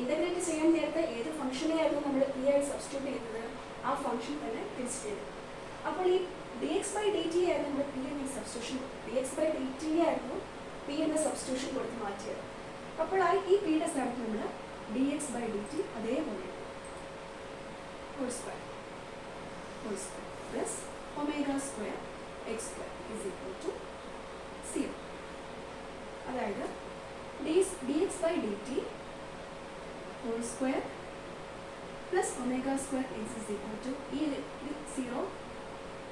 ഇൻ്റഗ്രേറ്റ് ചെയ്യാൻ നേരത്തെ ഏത് ഫംഗ്ഷനെയായിരുന്നു നമ്മൾ പി ആയി സബ്സ്റ്റിറ്റ്യൂട്ട് ചെയ്തത്, ആ ഫംഗ്ഷൻ തന്നെ തിരിച്ച് ചെയ്തു. അപ്പോൾ ഈ D X by D t ആയിരുന്നു നമ്മൾ പി എന്ന സബ്സ്റ്റിറ്റ്യൂഷൻ കൊടുത്തു, d X by D t ആയിരുന്നു പി എന്ന സബ്സ്റ്റിറ്റ്യൂഷൻ കൊടുത്ത് മാറ്റിയത്. അപ്പോൾ ഈ പിയുടെ സ്ഥാനത്ത് നമ്മൾ d X by D t അതേപോലെ whole square plus omega square X square is equal to 0. അതായത് d X by D t whole square plus omega square X is equal to ഈ സീറോ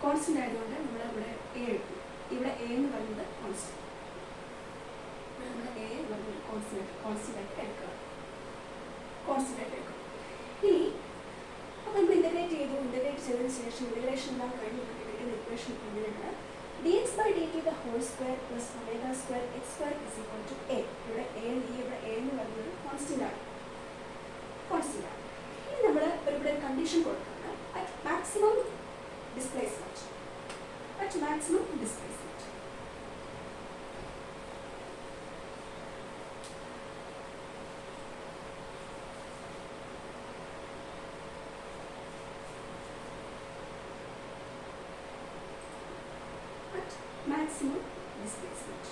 കോൺസ്റ്റൻ്റ് ആയതുകൊണ്ട് നമ്മൾ ഇവിടെ A എടുക്കും. ഇവിടെ A എന്ന് പറയുന്നത് കോൺസ്റ്റൻ്റ്, നമ്മൾ എ പറയുന്നത് കോൺസ്റ്റൻ്റ് ആയിട്ട് എടുക്കുക, കോൺസ്റ്റൻ്റ് ആയിട്ട് എടുക്കുക. ഇനി അപ്പോൾ നമ്മൾ ഇൻ്റഗ്രേറ്റ് ചെയ്തതിന് ശേഷം ഇൻ്റഗ്രേഷൻ എല്ലാം കഴിഞ്ഞ് കിട്ടുന്ന ഇക്വേഷൻ ഇങ്ങനെയാണ് dx by dt the whole square plus omega square x square is equal to a. ഇവിടെ a എന്ന് പറയുന്നത് കോൺസ്റ്റൻ്റ് ആണ്. ഇനി നമ്മൾ ഇവിടെ ഒരു കണ്ടീഷൻ കൊടുക്കുകയാണ് at maximum displacement. Maximum displacement.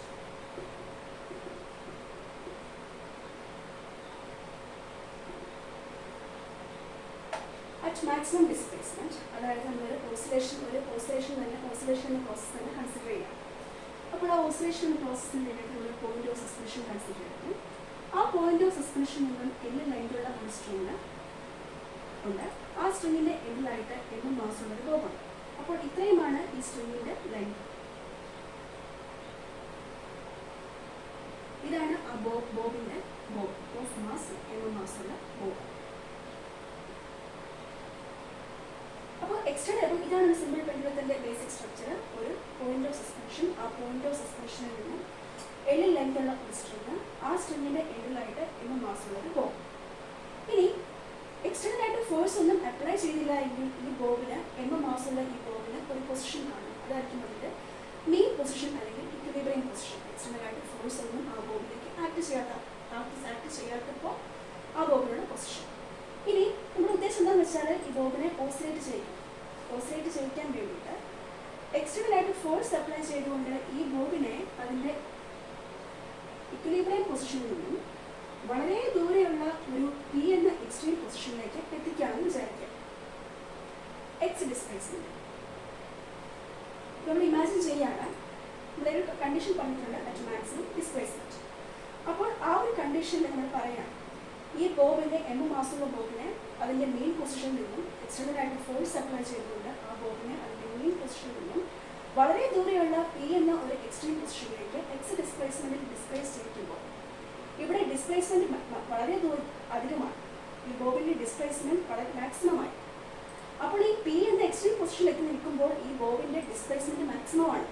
At maximum displacement, അതായത് നമ്മൾ ഓസിലേഷൻ തന്നെ ഓസിലേഷൻ എന്ന പ്രോസസ്സ് തന്നെ കൺസിഡർ ചെയ്യാം. അപ്പോൾ ആ ഓസിലേഷൻ എന്ന പ്രോസസ്സിന് വേണ്ടിയിട്ട് നമ്മൾ പോയിന്റ് ഓഫ് സസ്പെൻഷൻ കൺസിഡർ ചെയ്യുന്നു. ആ പോയിന്റ് ഓഫ് സസ്പെൻഷൻ നിന്നും എല്ലിൽ ലൈനിലുള്ള ഒരു സ്ട്രിങ് ഉണ്ട്. ആ സ്ട്രിങ്ങിൻ്റെ എല്ലിലായിട്ട് എന്നും മാസമുള്ളൊരു ബോബാണ്. അപ്പോൾ ഇത്രയുമാണ് ഈ സ്ട്രിങ്ങിൻ്റെ ലൈൻ. ഇതാണ് ആ ബോബിൻ്റെ ഓഫ് മാസ് എന്നും മാസമുള്ള ബോബ്. അപ്പോൾ ഇതാണ് സിമ്പിൾ പെൻഡുലത്തിൻ്റെ ബേസിക് സ്ട്രക്ചർ. ഒരു പോയിന്റ് ഓഫ് സസ്പെൻഷൻ, ആ പോയിന്റ് ഓഫ് സസ്പെൻഷനിൽ നിന്ന് എല്ലിൽ ലെങ്തുള്ള ഒരു സ്ട്രിങ്, ആ സ്ട്രിങ്ങിൻ്റെ എല്ലിലായിട്ട് എന്നും മാസമുള്ളൊരു ബോബ്. ഇനി എക്സ്റ്റേണൽ ആയിട്ട് ഫോഴ്സ് ഒന്നും അപ്ലൈ ചെയ്തില്ല എങ്കിൽ ഈ ബോബിന് മാസമുള്ള ഈ ബോബിന് ഒരു പൊസിഷൻ കാണും. അതായിരിക്കും അതിൻ്റെ മെയിൻ പൊസിഷൻ അല്ലെങ്കിൽ ഇക്വിലിബ്രിയം പൊസിഷൻ. എക്സ്റ്റേണൽ ആയിട്ട് ഫോഴ്സ് ഒന്നും ആ ബോബിലേക്ക് ആക്ട് ചെയ്യാത്തപ്പോൾ ആ ബോബിനുള്ള പൊസിഷൻ. ഇനി നമ്മുടെ ഉദ്ദേശം എന്താണെന്ന് വെച്ചാൽ ഈ ബോബിനെ ഓസിലേറ്റ് ചെയ്യിക്കാൻ വേണ്ടിയിട്ട് എക്സ്റ്റേണൽ ആയിട്ട് ഫോഴ്സ് അപ്ലൈ ചെയ്തുകൊണ്ട് ഈ ബോബിനെ അതിൻ്റെ ഇക്വിലിബ്രിയം പൊസിഷനിൽ നിന്നും വളരെ ദൂരെയുള്ള ഒരു പി എന്ന എക്സ്ട്രീം പൊസിഷനിലേക്ക് എത്തിക്കുകയാണെന്ന് വിചാരിക്കാം. എക്സ് ഡിസ്പ്ലേസ്മെന്റ് നമ്മൾ ഇമാജിൻ ചെയ്യുകയാണ്. ഇവിടെ ഒരു കണ്ടീഷൻ പറഞ്ഞിട്ടുണ്ട് അറ്റ് മാക്സിമം ഡിസ്പ്ലേസ്മെന്റ്. അപ്പോൾ ആ ഒരു കണ്ടീഷനിൽ നമ്മൾ പറയാം ഈ ബോബിൻ്റെ മാസമുള്ള ബോബിനെ അതിൻ്റെ മെയിൻ പൊസിഷനിൽ നിന്നും എക്സ്റ്റേണൽ ആയിട്ട് ഫോഴ്സ് അപ്ലൈ ചെയ്തുകൊണ്ട് ആ ബോബിനെ അതിൻ്റെ മെയിൻ പൊസിഷനിൽ നിന്നും വളരെ ദൂരെയുള്ള പി എന്ന ഒരു എക്സ്ട്രീം പൊസിഷനിലേക്ക് എക്സ് ഡിസ്പ്ലേസ്മെന്റിൽ ഡിസ്പ്ലേസ് ചെയ്യിക്കുമ്പോൾ ഇവിടെ ഡിസ്പ്ലേസ്മെന്റ് വളരെ അധികമാണ്. ഈ ബോബിൻ്റെ ഡിസ്പ്ലേസ്മെന്റ് വളരെ മാക്സിമമായി. അപ്പോൾ ഈ പി എന്ന എക്സ്ട്രീം പൊസിഷനിലേക്ക് നിൽക്കുമ്പോൾ ഈ ബോബിൻ്റെ ഡിസ്പ്ലേസ്മെന്റ് മാക്സിമം ആണ്.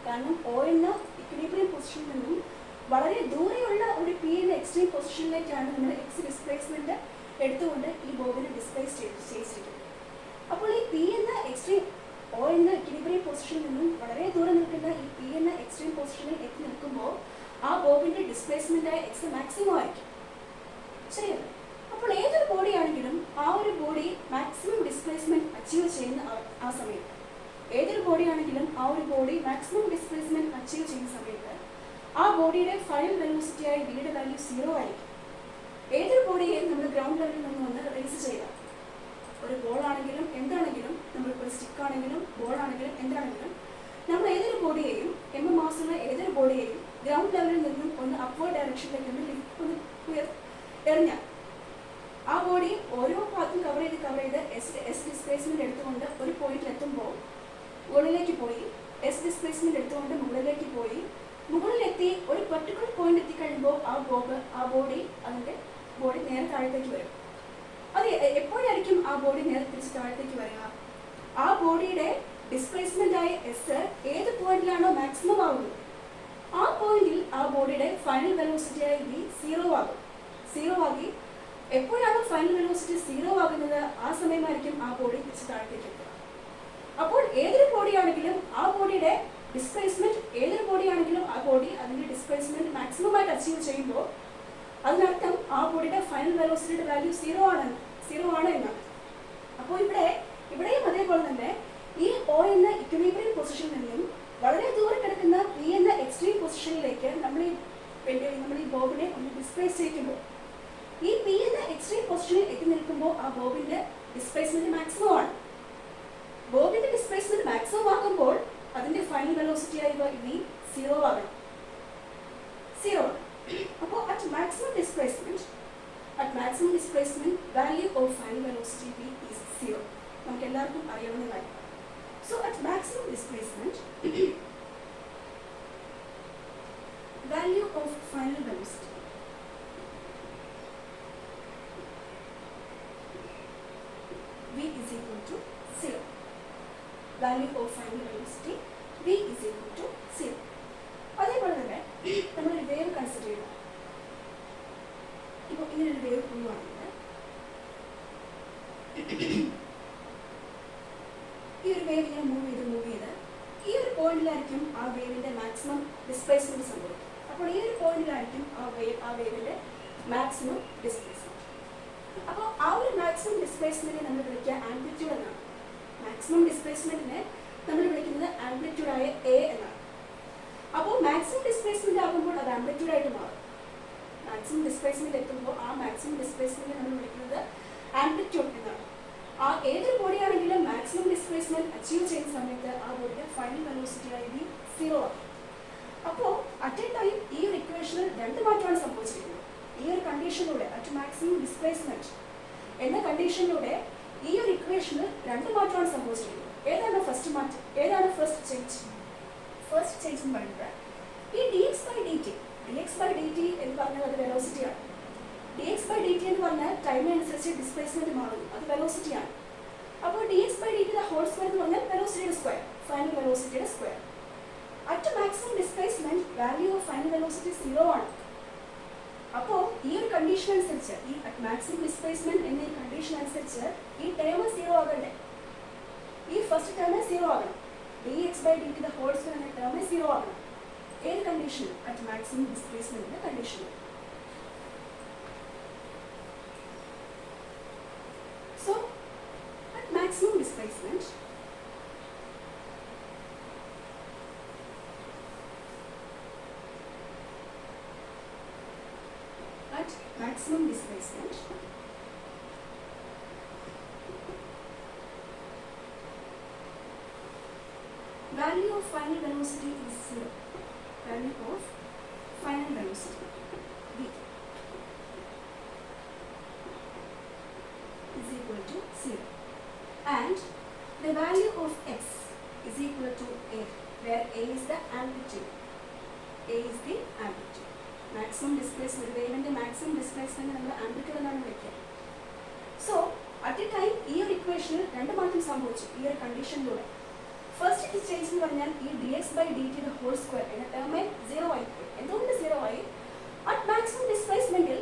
കാരണം ഒ എന്ന ഇക്വിലിബ്രിയം പൊസിഷനിൽ നിന്നും വളരെ ദൂരെയുള്ള ഒരു പി എന്ന എക്സ്ട്രീം പൊസിഷനിലേക്കാണ് നമ്മൾ എക്സ് ഡിസ്പ്ലേസ്മെന്റ് എടുത്തുകൊണ്ട് ഈ ബോബിനെ ഡിസ്പ്ലേസ് ചെയ്തിരിക്കുന്നത്. അപ്പോൾ ഈ പി എന്ന എക്സ്ട്രീം ഒ എന്ന ഇക്വിലിബ്രിയം പൊസിഷനിൽ നിന്നും വളരെ ദൂരെ നിൽക്കുന്ന ഈ പി എന്ന എക്സ്ട്രീം പൊസിഷനിൽ എത്തി നിൽക്കുമ്പോൾ ആ ബോബിൻ്റെ ഡിസ്പ്ലേസ്മെന്റായ എക്സ് മാക്സിമം ആയിരിക്കും. ശരിയല്ലേ? അപ്പോൾ ഏതൊരു ബോഡി ആണെങ്കിലും ആ ഒരു ബോഡി മാക്സിമം ഡിസ്പ്ലേസ്മെന്റ് അച്ചീവ് ചെയ്യുന്ന ആ സമയത്ത് ഏതൊരു ബോഡി ആണെങ്കിലും ആ ഒരു ബോഡി മാക്സിമം ഡിസ്പ്ലേസ്മെന്റ് അച്ചീവ് ചെയ്യുന്ന സമയത്ത് ആ ബോഡിയുടെ ഫൈനൽ വെലോസിറ്റിയായി വിയുടെ വാല്യൂ 0 ആയിരിക്കും. ഏതൊരു ബോഡിയെയും നമ്മൾ ഗ്രൗണ്ട് ലെവലിൽ നിന്ന് വന്ന് റേസ് ചെയ്താൽ ഒരു ബോൾ ആണെങ്കിലും എന്താണെങ്കിലും നമ്മളിപ്പോൾ സ്റ്റിക്ക് ആണെങ്കിലും ബോൾ ആണെങ്കിലും എന്താണെങ്കിലും നമ്മൾ ഏതൊരു ബോഡിയെയും മാസുള്ള ഏതൊരു ബോഡിയെയും ഗ്രൗണ്ട് ലെവലിൽ നിന്നും ഒന്ന് അപ്വേർഡ് ഡയറക്ഷനിലേക്ക് ഒന്ന് എറിഞ്ഞാൽ ആ ബോഡി ഓരോ ഭാഗത്തും കവർ ചെയ്ത് എസ് ഡിസ്പ്ലേസ്മെന്റ് എടുത്തുകൊണ്ട് ഒരു പോയിന്റിൽ എത്തുമ്പോൾ മുകളിലേക്ക് പോയി എസ് ഡിസ്പ്ലേസ്മെന്റ് എടുത്തുകൊണ്ട് മുകളിലെത്തി ഒരു പെർട്ടിക്കുലർ പോയിന്റ് എത്തിക്കഴിയുമ്പോൾ ആ ബോഡി നേരെ താഴത്തേക്ക് വരും. അത് എപ്പോഴായിരിക്കും ആ ബോഡി നേരെ തിരിച്ച് താഴത്തേക്ക് വരിക? ആ ബോഡിയുടെ ഡിസ്പ്ലേസ്മെന്റ് ആയ എസ് ഏത് പോയിന്റിലാണോ മാക്സിമം ആവുന്നത് ആ പോയിന്റിൽ ആ ബോഡിയുടെ ഫൈനൽ വെലോസിറ്റി ആയി വി 0 ആകി എപ്പോഴാണോ ഫൈനൽ വെലോസിറ്റി 0 ആകുന്നത് ആ സമയമായിരിക്കും ആ ബോഡി തിരിച്ച് താഴത്തേക്ക് എത്തുക. അപ്പോൾ ഏതൊരു ബോഡിയാണെങ്കിലും ആ ബോഡിയുടെ ഡിസ്പ്ലേസ്മെന്റ് ആ ബോഡി അതിൻ്റെ ഡിസ്പ്ലേസ്മെന്റ് മാക്സിമം ആയിട്ട് അച്ചീവ് ചെയ്യുമ്പോൾ അതിനർത്ഥം ആ ബോഡിയുടെ ഫൈനൽ വെലോസിറ്റിയുടെ വാല്യൂ 0 ആണ് എന്നാണ്. അപ്പോൾ ഇവിടെയും അതേപോലെ തന്നെ ഈ ഒ എന്ന ഇക്വിലിബ്രിയം പൊസിഷനിൽ നിന്നും വളരെ ദൂരെ കിടക്കുന്ന പി എന്ന എക്സ്ട്രീം പൊസിഷനിലേക്ക് നമ്മൾ ഈ ബോബിനെ ഒന്ന് ഡിസ്പ്ലേസ് ചെയ്യിക്കുമ്പോൾ ഈ പി എന്ന എക്സ്ട്രീം പൊസിഷനിൽ എത്തി നിൽക്കുമ്പോൾ ആ ബോബിന്റെ ഡിസ്പ്ലേസ്മെന്റ് മാക്സിമം ആണ്. ബോബിന്റെ ഡിസ്പ്ലേസ്മെന്റ് മാക്സിമം ആക്കുമ്പോൾ അതിന്റെ ഫൈനൽ വെലോസിറ്റി ആയി വി 0 ആകണം. അപ്പോൾ at maximum displacement At maximum displacement, value of final velocity v is 0. നമുക്ക് എല്ലാവർക്കും അറിയാവുന്ന കാര്യം. So at maximum displacement, value of final velocity v is equal to 0. Value of final velocity v is equal to 0. അതേപോലെ തന്നെ നമ്മളൊരു wave consider ചെയ്യുക. ഇപ്പോൾ ഇങ്ങനൊരു വേവ് പോവുകയാണെങ്കിൽ ഈ ഒരു വേവ് ഇങ്ങനെ മൂവ് ചെയ്ത് ഈ ഒരു പോയിന്റിലായിരിക്കും ആ വേവിന്റെ മാക്സിമം ഡിസ്പ്ലേസ്മെന്റ് സംഭവിക്കും. അപ്പോൾ ഈ ഒരു പോയിന്റിലായിരിക്കും ആ വേവിന്റെ മാക്സിമം ഡിസ്പ്ലേസ്മെന്റ്. അപ്പോൾ ആ ഒരു മാക്സിമം ഡിസ്പ്ലേസ്മെന്റിനെ നമ്മൾ വിളിക്കുക ആംപ്ലിറ്റ്യൂഡ് എന്നാണ്. മാക്സിമം ഡിസ്പ്ലേസ്മെന്റിനെ നമ്മൾ വിളിക്കുന്നത് ആംപ്ലിറ്റ്യൂഡായ എ എന്നാണ്. അപ്പോൾ മാക്സിമം ഡിസ്പ്ലേസ്മെന്റ് ആകുമ്പോൾ അത് ആംപ്ലിറ്റ്യൂഡ് ആയിട്ട് മാറും. മാക്സിമം ഡിസ്പ്ലേസ്മെന്റ് എത്തുമ്പോൾ ആ മാക്സിമം ഡിസ്പ്ലേസ്മെന്റ് നമ്മൾ വിളിക്കുന്നത് ആംപ്ലിറ്റ്യൂഡ് എന്നാണ്. ആ ഏതൊരു ബോഡിയാണെങ്കിലും മാക്സിമം ഡിസ്പ്ലേസ്മെന്റ് അച്ചീവ് ചെയ്യുന്ന സമയത്ത് ആ ബോഡിയുടെ ഫൈനൽ വെലോസിറ്റി ആയി 0 ആണ്. അപ്പോൾ അറ്റ് എ ടൈം ഈ ഒരു ഇക്വേഷനിൽ രണ്ട് മാറ്റമാണ് സംഭവിച്ചിരിക്കുന്നത്. ഈ ഒരു കണ്ടീഷനിലൂടെ അറ്റ് മാക്സിമം ഡിസ്പ്ലേസ്മെന്റ് എന്ന കണ്ടീഷനിലൂടെ ഈ ഒരു ഇക്വേഷനിൽ രണ്ട് മാറ്റമാണ് സംഭവിച്ചിരിക്കുന്നത്. ഏതാണ് ഫസ്റ്റ് മാറ്റം? ഏതാണ് ഫസ്റ്റ് ചേഞ്ച്? ഫസ്റ്റ് ചേഞ്ച് എന്ന് പറയുന്നത് ഈ dx/dt എന്ന് പറഞ്ഞാൽ അത് വെലോസിറ്റിയാണ്. dx/dt എന്ന് പറഞ്ഞാൽ ടൈമിനനുസരിച്ച് ഡിസ്പ്ലേസ്മെന്റ് മാറുന്നു, അത് വെലോസിറ്റിയാണ്. അപ്പോൾ dx/dt ഹോൾ സ്ക്വയർ എന്ന് പറഞ്ഞാൽ വെലോസിറ്റിയുടെ സ്ക്വയർ, ഫൈനൽ വെലോസിറ്റിയുടെ square. At maximum displacement value of final velocity 0 ആണ്. അപ്പോൾ ഈ ഒരു കണ്ടീഷൻ അനുസരിച്ച് ഈ അറ്റ് മാക്സിമം ഡിസ്പ്ലേസ്മെന്റ് എന്ന ഈ കണ്ടീഷൻ അനുസരിച്ച് ഈ ടേം 0 ആകണ്ടേ? ഈ ഫസ്റ്റ് ടേം 0 ആകണം. dx/dt ഹോൾ സ്ക്വയർ എന്ന ടേം 0 ആകണം. ഏത് കണ്ടീഷൻ? അറ്റ് മാക്സിമം ഡിസ്പ്ലേസ്മെന്റിന്റെ condition. So at maximum displacement, value of final velocity is 0. Value of final velocity v is equal to 0, and the value of x is equal to a, where a is the amplitude. A is the amplitude. Maximum displacement, wave maximum displacement നമ്മൾ amplitude എന്നാണ് വിളിക്കുക. So at A time ഈ ഒരു ഇക്വേഷനിൽ രണ്ട് മാറ്റം സംഭവിച്ചു ഈ ഒരു കണ്ടീഷനിലൂടെ. ഫസ്റ്റ് ചേഞ്ച് എന്ന് പറഞ്ഞാൽ ഈ dx/dt ഹോൾ സ്ക്വയർ എന്ന ടേം 0 ആയി പോയി. എന്തുകൊണ്ട് 0 ആയി? അറ്റ് മാക്സിമം ഡിസ്പ്ലേസ്മെന്റിൽ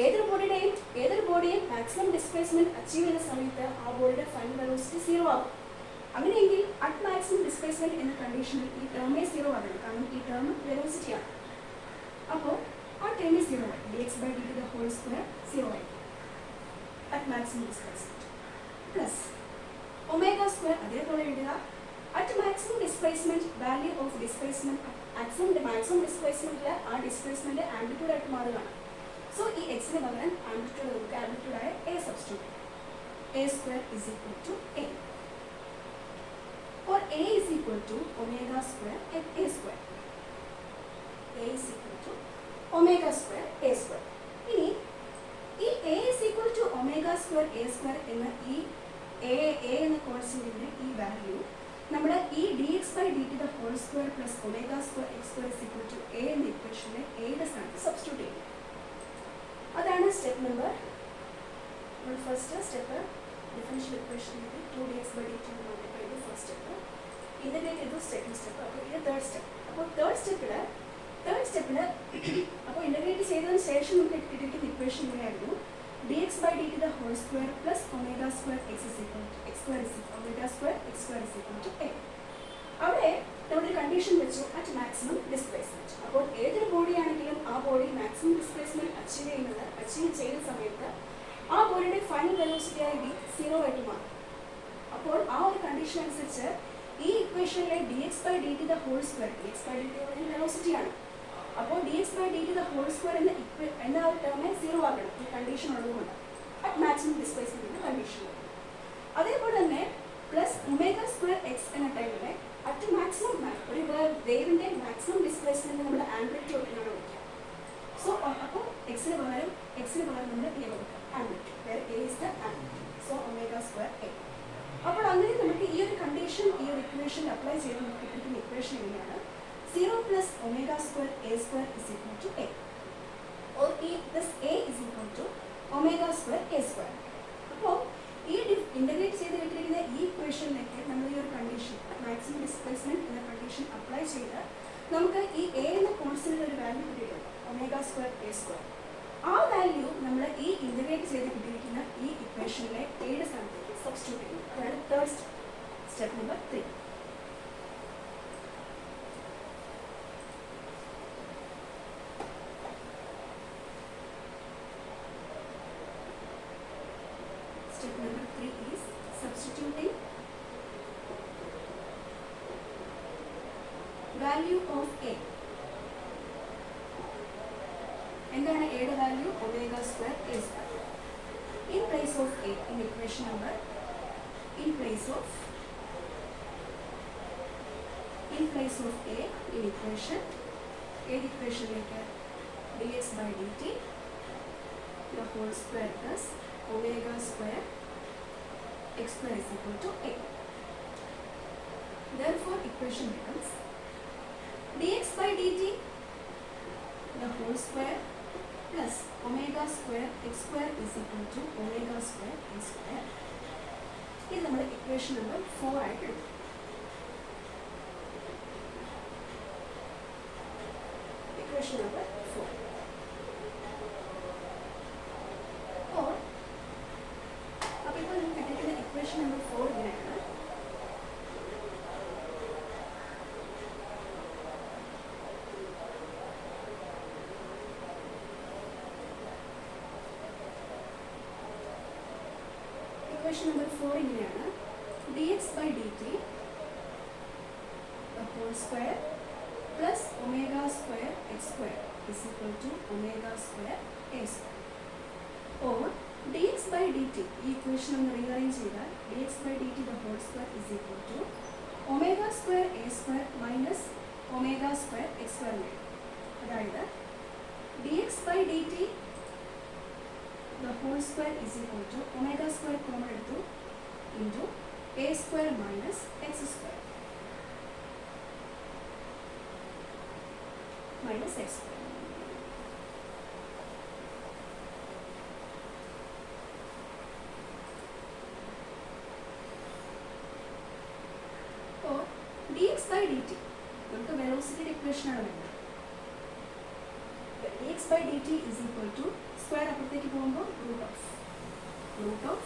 ഏതൊരു ബോഡിയും മാക്സിമം ഡിസ്പ്ലേസ്മെന്റ് അച്ചീവ് ചെയ്യുന്ന സമയത്ത് ആ ബോഡിയുടെ ഫൈനൽ വെലോസിറ്റി 0 ആകും. അങ്ങനെയെങ്കിൽ അറ്റ് മാക്സിമം ഡിസ്പ്ലേസ്മെന്റ് എന്ന കണ്ടീഷനിൽ ഈ ടേം 0 ആകണം, കാരണം ഈ ടേം വെലോസിറ്റിയാണ്. അപ്പോൾ ആ ടേം 0 ആയി. dx/dt ഹോൾ സ്ക്വയർ 0 ആയി at maximum displacement plus omega square അതേപോലെ എഴുതുക. At maximum displacement value of displacement maximum ഡിസ്പ്ലേസ്മെന്റിൽ ആ ഡിസ്പ്ലേസ്മെന്റ് ആംപ്ലിറ്റ്യൂഡ് ആയിട്ട് മാറുകയാണ്. സോ ഈ എക്സിന് പകരം ആംപ്ലിറ്റ്യൂഡ് നമുക്ക് ആംപ്ലിറ്റ്യൂഡായ a substitute. A square is equal to a, or a is equal to omega square a square. A is equal to omega square a square. ഇനി ഈ a is equal to omega square a square എന്ന ഈ a എന്ന കോൺസ്റ്റന്റിന്റെ ഈ value നമ്മുടെ ഈ dx/dt whole square plus omega square X square is equal to A എന്ന ഇക്വേഷനിലെ എയുടെ സ്ഥാനത്ത് സബ്സ്റ്റിറ്റ്യൂട്ട് ചെയ്യും. അതാണ് step number. First step differential ഇക്വേഷനിലേക്ക് 2dx/dt മൾട്ടിപ്ലൈ ചെയ്ത് ഫസ്റ്റ് സ്റ്റെപ്പ്, ഇന്റഗ്രേറ്റ് ചെയ്തു സെക്കൻഡ് സ്റ്റെപ്പ്. അപ്പോൾ ഇത് തേർഡ് സ്റ്റെപ്പ്. അപ്പോൾ തേർഡ് സ്റ്റെപ്പിൽ അപ്പോൾ ഇന്റഗ്രേറ്റ് ചെയ്തതിന് ശേഷം നമുക്ക് കിട്ടിയിരിക്കുന്ന ഇക്വേഷൻ ഇങ്ങനെയായിരുന്നു: dx/dt whole square plus omega square X is equal to x square is omega square X square is equal to a. അവിടെ നമ്മളൊരു കണ്ടീഷൻ വെച്ചു അറ്റ് മാക്സിമം ഡിസ്പ്ലേസ്മെന്റ്. അപ്പോൾ ഏതൊരു ബോഡിയാണെങ്കിലും ആ ബോഡി മാക്സിമം ഡിസ്പ്ലേസ്മെന്റ് അച്ചീവ് ചെയ്യുന്ന സമയത്ത് ആ ബോഡിയുടെ ഫൈനൽ വെലോസിറ്റി ആയി v 0 ആയിട്ട് മാറും. അപ്പോൾ ആ ഒരു കണ്ടീഷൻ അനുസരിച്ച് ഈ ഇക്വേഷനിലെ dx/dt ഹോൾ സ്ക്വയർ, dx/dt വെലോസിറ്റിയാണ്. അപ്പോൾ dx/dt ഹോൾ സ്ക്വയർ എന്ന ഒരു ടേം 0 ആക്കണം ഈ കണ്ടീഷൻ ഉള്ളതുകൊണ്ട്, അറ്റ് മാക്സിമം ഡിസ്പ്ലേസ്മെന്റ് കണ്ടീഷൻ. അതേപോലെ തന്നെ പ്ലസ് ഒമേഗ സ്ക്വയർ എക്സ് എന്ന ടൈമിലെ അറ്റ് മാക്സിമം ഒരു വേവിന്റെ മാക്സിമം ഡിസ്പ്ലേസ്മെന്റ് നമ്മൾ ആംപ്ലിറ്റ്യൂഡ് എന്നാണ് വിളിക്കുക. സോ അപ്പോൾ എക്സിന് പകരം നമ്മൾ എ കൊടുക്കാം, ആംപ്ലിറ്റ്യൂഡ്, വേറെ A is the amplitude, so omega square A. അപ്പോൾ അങ്ങനെ നമുക്ക് ഈ ഒരു കണ്ടീഷൻ ഈ ഒരു ഇക്വേഷനിൽ അപ്ലൈ ചെയ്ത് നമുക്ക് കിട്ടുന്ന ഇക്വേഷൻ എങ്ങനെയാണ്? 0 plus omega square a square is equal to a, or e plus a is equal to omega square a square. അപ്പോൾ ഈ ഇൻ്റഗ്രേറ്റ് ചെയ്ത് കിട്ടിയിരിക്കുന്ന ഈ ഇക്വേഷനിലേക്ക് നമ്മൾ ഈ ഒരു കണ്ടീഷൻ മാക്സിമം ഡിസ്പ്ലേസ്മെൻറ്റ് എന്ന കണ്ടീഷൻ അപ്ലൈ ചെയ്ത് നമുക്ക് ഈ എ എന്ന കോൺസ്റ്റൻറ്റിൻ്റെ ഒരു വാല്യൂ കിട്ടിയിട്ടുണ്ട്, ഒമേഗ സ്ക്വയർ എ സ്ക്വയർ. ആ വാല്യൂ നമ്മൾ ഈ ഇൻ്റഗ്രേറ്റ് ചെയ്ത് കിട്ടിയിരിക്കുന്ന ഈ ഇക്വേഷനിലെ എയുടെ സ്ഥാനത്തേക്ക് സബ്സ്റ്റിറ്റ്യൂട്ട് ചെയ്യുന്നു. അതാണ് third step number 3. Step number 3 is substituting value of a. എന്താണ് എയുടെ value? Omega square a square. In place of a in equation number, in place of a in equation, equationലേക്ക് dx by dt the whole square plus omega square x square is equal to a. Therefore equation becomes dx by dt the whole square plus omega square x square is equal to omega square a square. ഇത് നമ്മുടെ equation number 4 ആയിട്ട് എടുക്കും. Equation number 4. അപ്പോൾ ഇപ്പോൾ നമുക്ക് കിട്ടിയിരിക്കുന്ന equation number 4 ഇങ്ങനെയാണ്. Equation number 4 ഇങ്ങനെയാണ്. dx by dt the whole square plus omega square x square is equal to omega square a square, or dx by dt ഈ ഇക്വേഷൻ നമ്മൾ റീഅറേഞ്ച് ചെയ്താൽ dx by dt the whole square is equal to omega square a square minus omega square x square നേടും. അതായത് dx by dt the whole square is equal to omega square common എടുത്തു into a square minus x square minus x square. or dx by dt നമുക്ക് വെലോസിറ്റിയുടെ equation ആണ് വേണ്ടത്. dx by dt is equal to square അപ്പുറത്തേക്ക് പോകുമ്പോൾ root of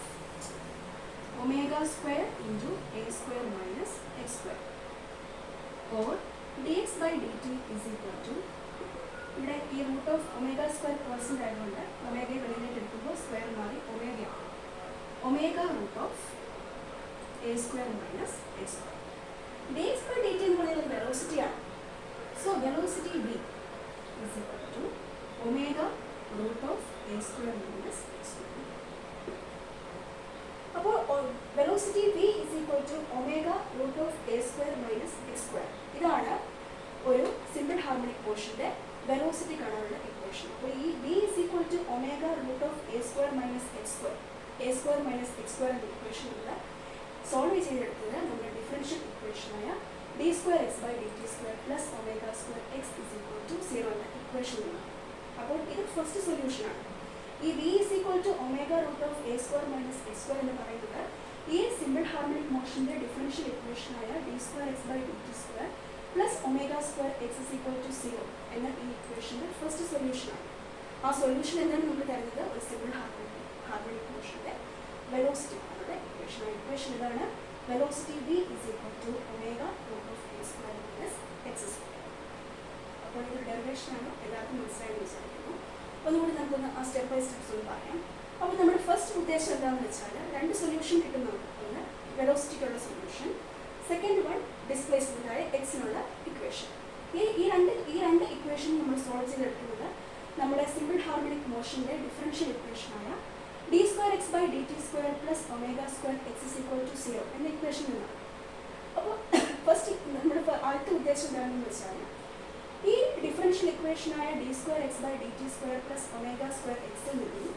omega square into a square minus x square, or dx by dt is equal to ഇവിടെ ഈ root of omega square constant ആയതുകൊണ്ട് ഒമേഗയെ വെളിയിലേക്ക് എടുക്കുമ്പോൾ സ്ക്വയർ മാറി ഒമേഗയാണ്. Omega root of a square minus x square. dx by dt എന്ന് പറയുന്നത് വെലോസിറ്റിയാണ്. So velocity v is equal to omega root of a square minus x square. അപ്പോൾ velocity v is equal to omega root of a square minus x square. ഇതാണ് ഒരു simple harmonic പോർഷന്റെ velocity കാണാനുള്ള equation. അപ്പോൾ ഈ v is equal to omega root of a square minus x square, a square minus x square എന്ന ഇക്വേഷനുള്ള solve ചെയ്തെടുത്തത് നമ്മുടെ differential ഇക്വേഷനായ d square x by dt square plus omega square x is equal to 0 എന്ന ഇക്വേഷനിലാണ്. അപ്പോൾ ഇത് first സൊല്യൂഷനാണ്. ഈ v is equal to omega root of a square minus x square എന്ന് പറയുന്നത് ഈ സിമ്പിൾ ഹാർമോണിക് മോഷന്റെ ഡിഫറൻഷ്യൽ ഇക്വേഷനായ d square x by dt square plus omega square x is equal to 0 എന്ന ഈ ഇക്വേഷന്റെ ഫസ്റ്റ് സൊല്യൂഷനാണ്. ആ സൊല്യൂഷൻ എന്താണ് നമ്മൾ തരുന്നത്? ഒരു സിമ്പിൾ ഹാർമോണിക് മോഷന്റെ വെലോസിറ്റി ആണ് ഇക്വേഷൻ. ഇക്വേഷൻ ഇതാണ് velocity v is equal to omega root of a square minus x square. അപ്പോൾ ഇതൊരു ഡെറിവേഷനാണ്, എല്ലാവർക്കും മനസ്സിലായി വിചാരിക്കുന്നു. അപ്പോൾ അതുകൊണ്ട് നമുക്കൊന്ന് ആ സ്റ്റെപ്പ് ബൈ സ്റ്റെപ്സ് ഒന്ന് പറയാം. അപ്പോൾ നമ്മുടെ ഫസ്റ്റ് ഉദ്ദേശം എന്താണെന്ന് വെച്ചാൽ രണ്ട് സൊല്യൂഷൻ കിട്ടുന്നു. ഒന്ന് വെലോസിറ്റിക്കുള്ള സൊല്യൂഷൻ, സെക്കൻഡ് വൺ ഡിസ്പ്ലേസ്മെൻറ്റായ എക്സിനുള്ള ഇക്വേഷൻ. ഈ രണ്ട് ഇക്വേഷൻ നമ്മൾ സോൾവ് ചെയ്തെടുക്കുന്നത് നമ്മുടെ സിമ്പിൾ ഹാർമോണിക് മോഷൻ്റെ ഡിഫറൻഷ്യൽ ഇക്വേഷനായ d square x by dt square plus omega square x is equal to 0 എന്ന ഇക്വേഷൻ നിന്നാണ്. അപ്പോൾ ഫസ്റ്റ് നമ്മുടെ ആദ്യത്തെ ഉദ്ദേശം എന്താണെന്ന് വെച്ചാൽ ഈ ഡിഫറൻഷ്യൽ ഇക്വേഷനായ d square X by D T square plus omega square എക്സിൽ നിന്നും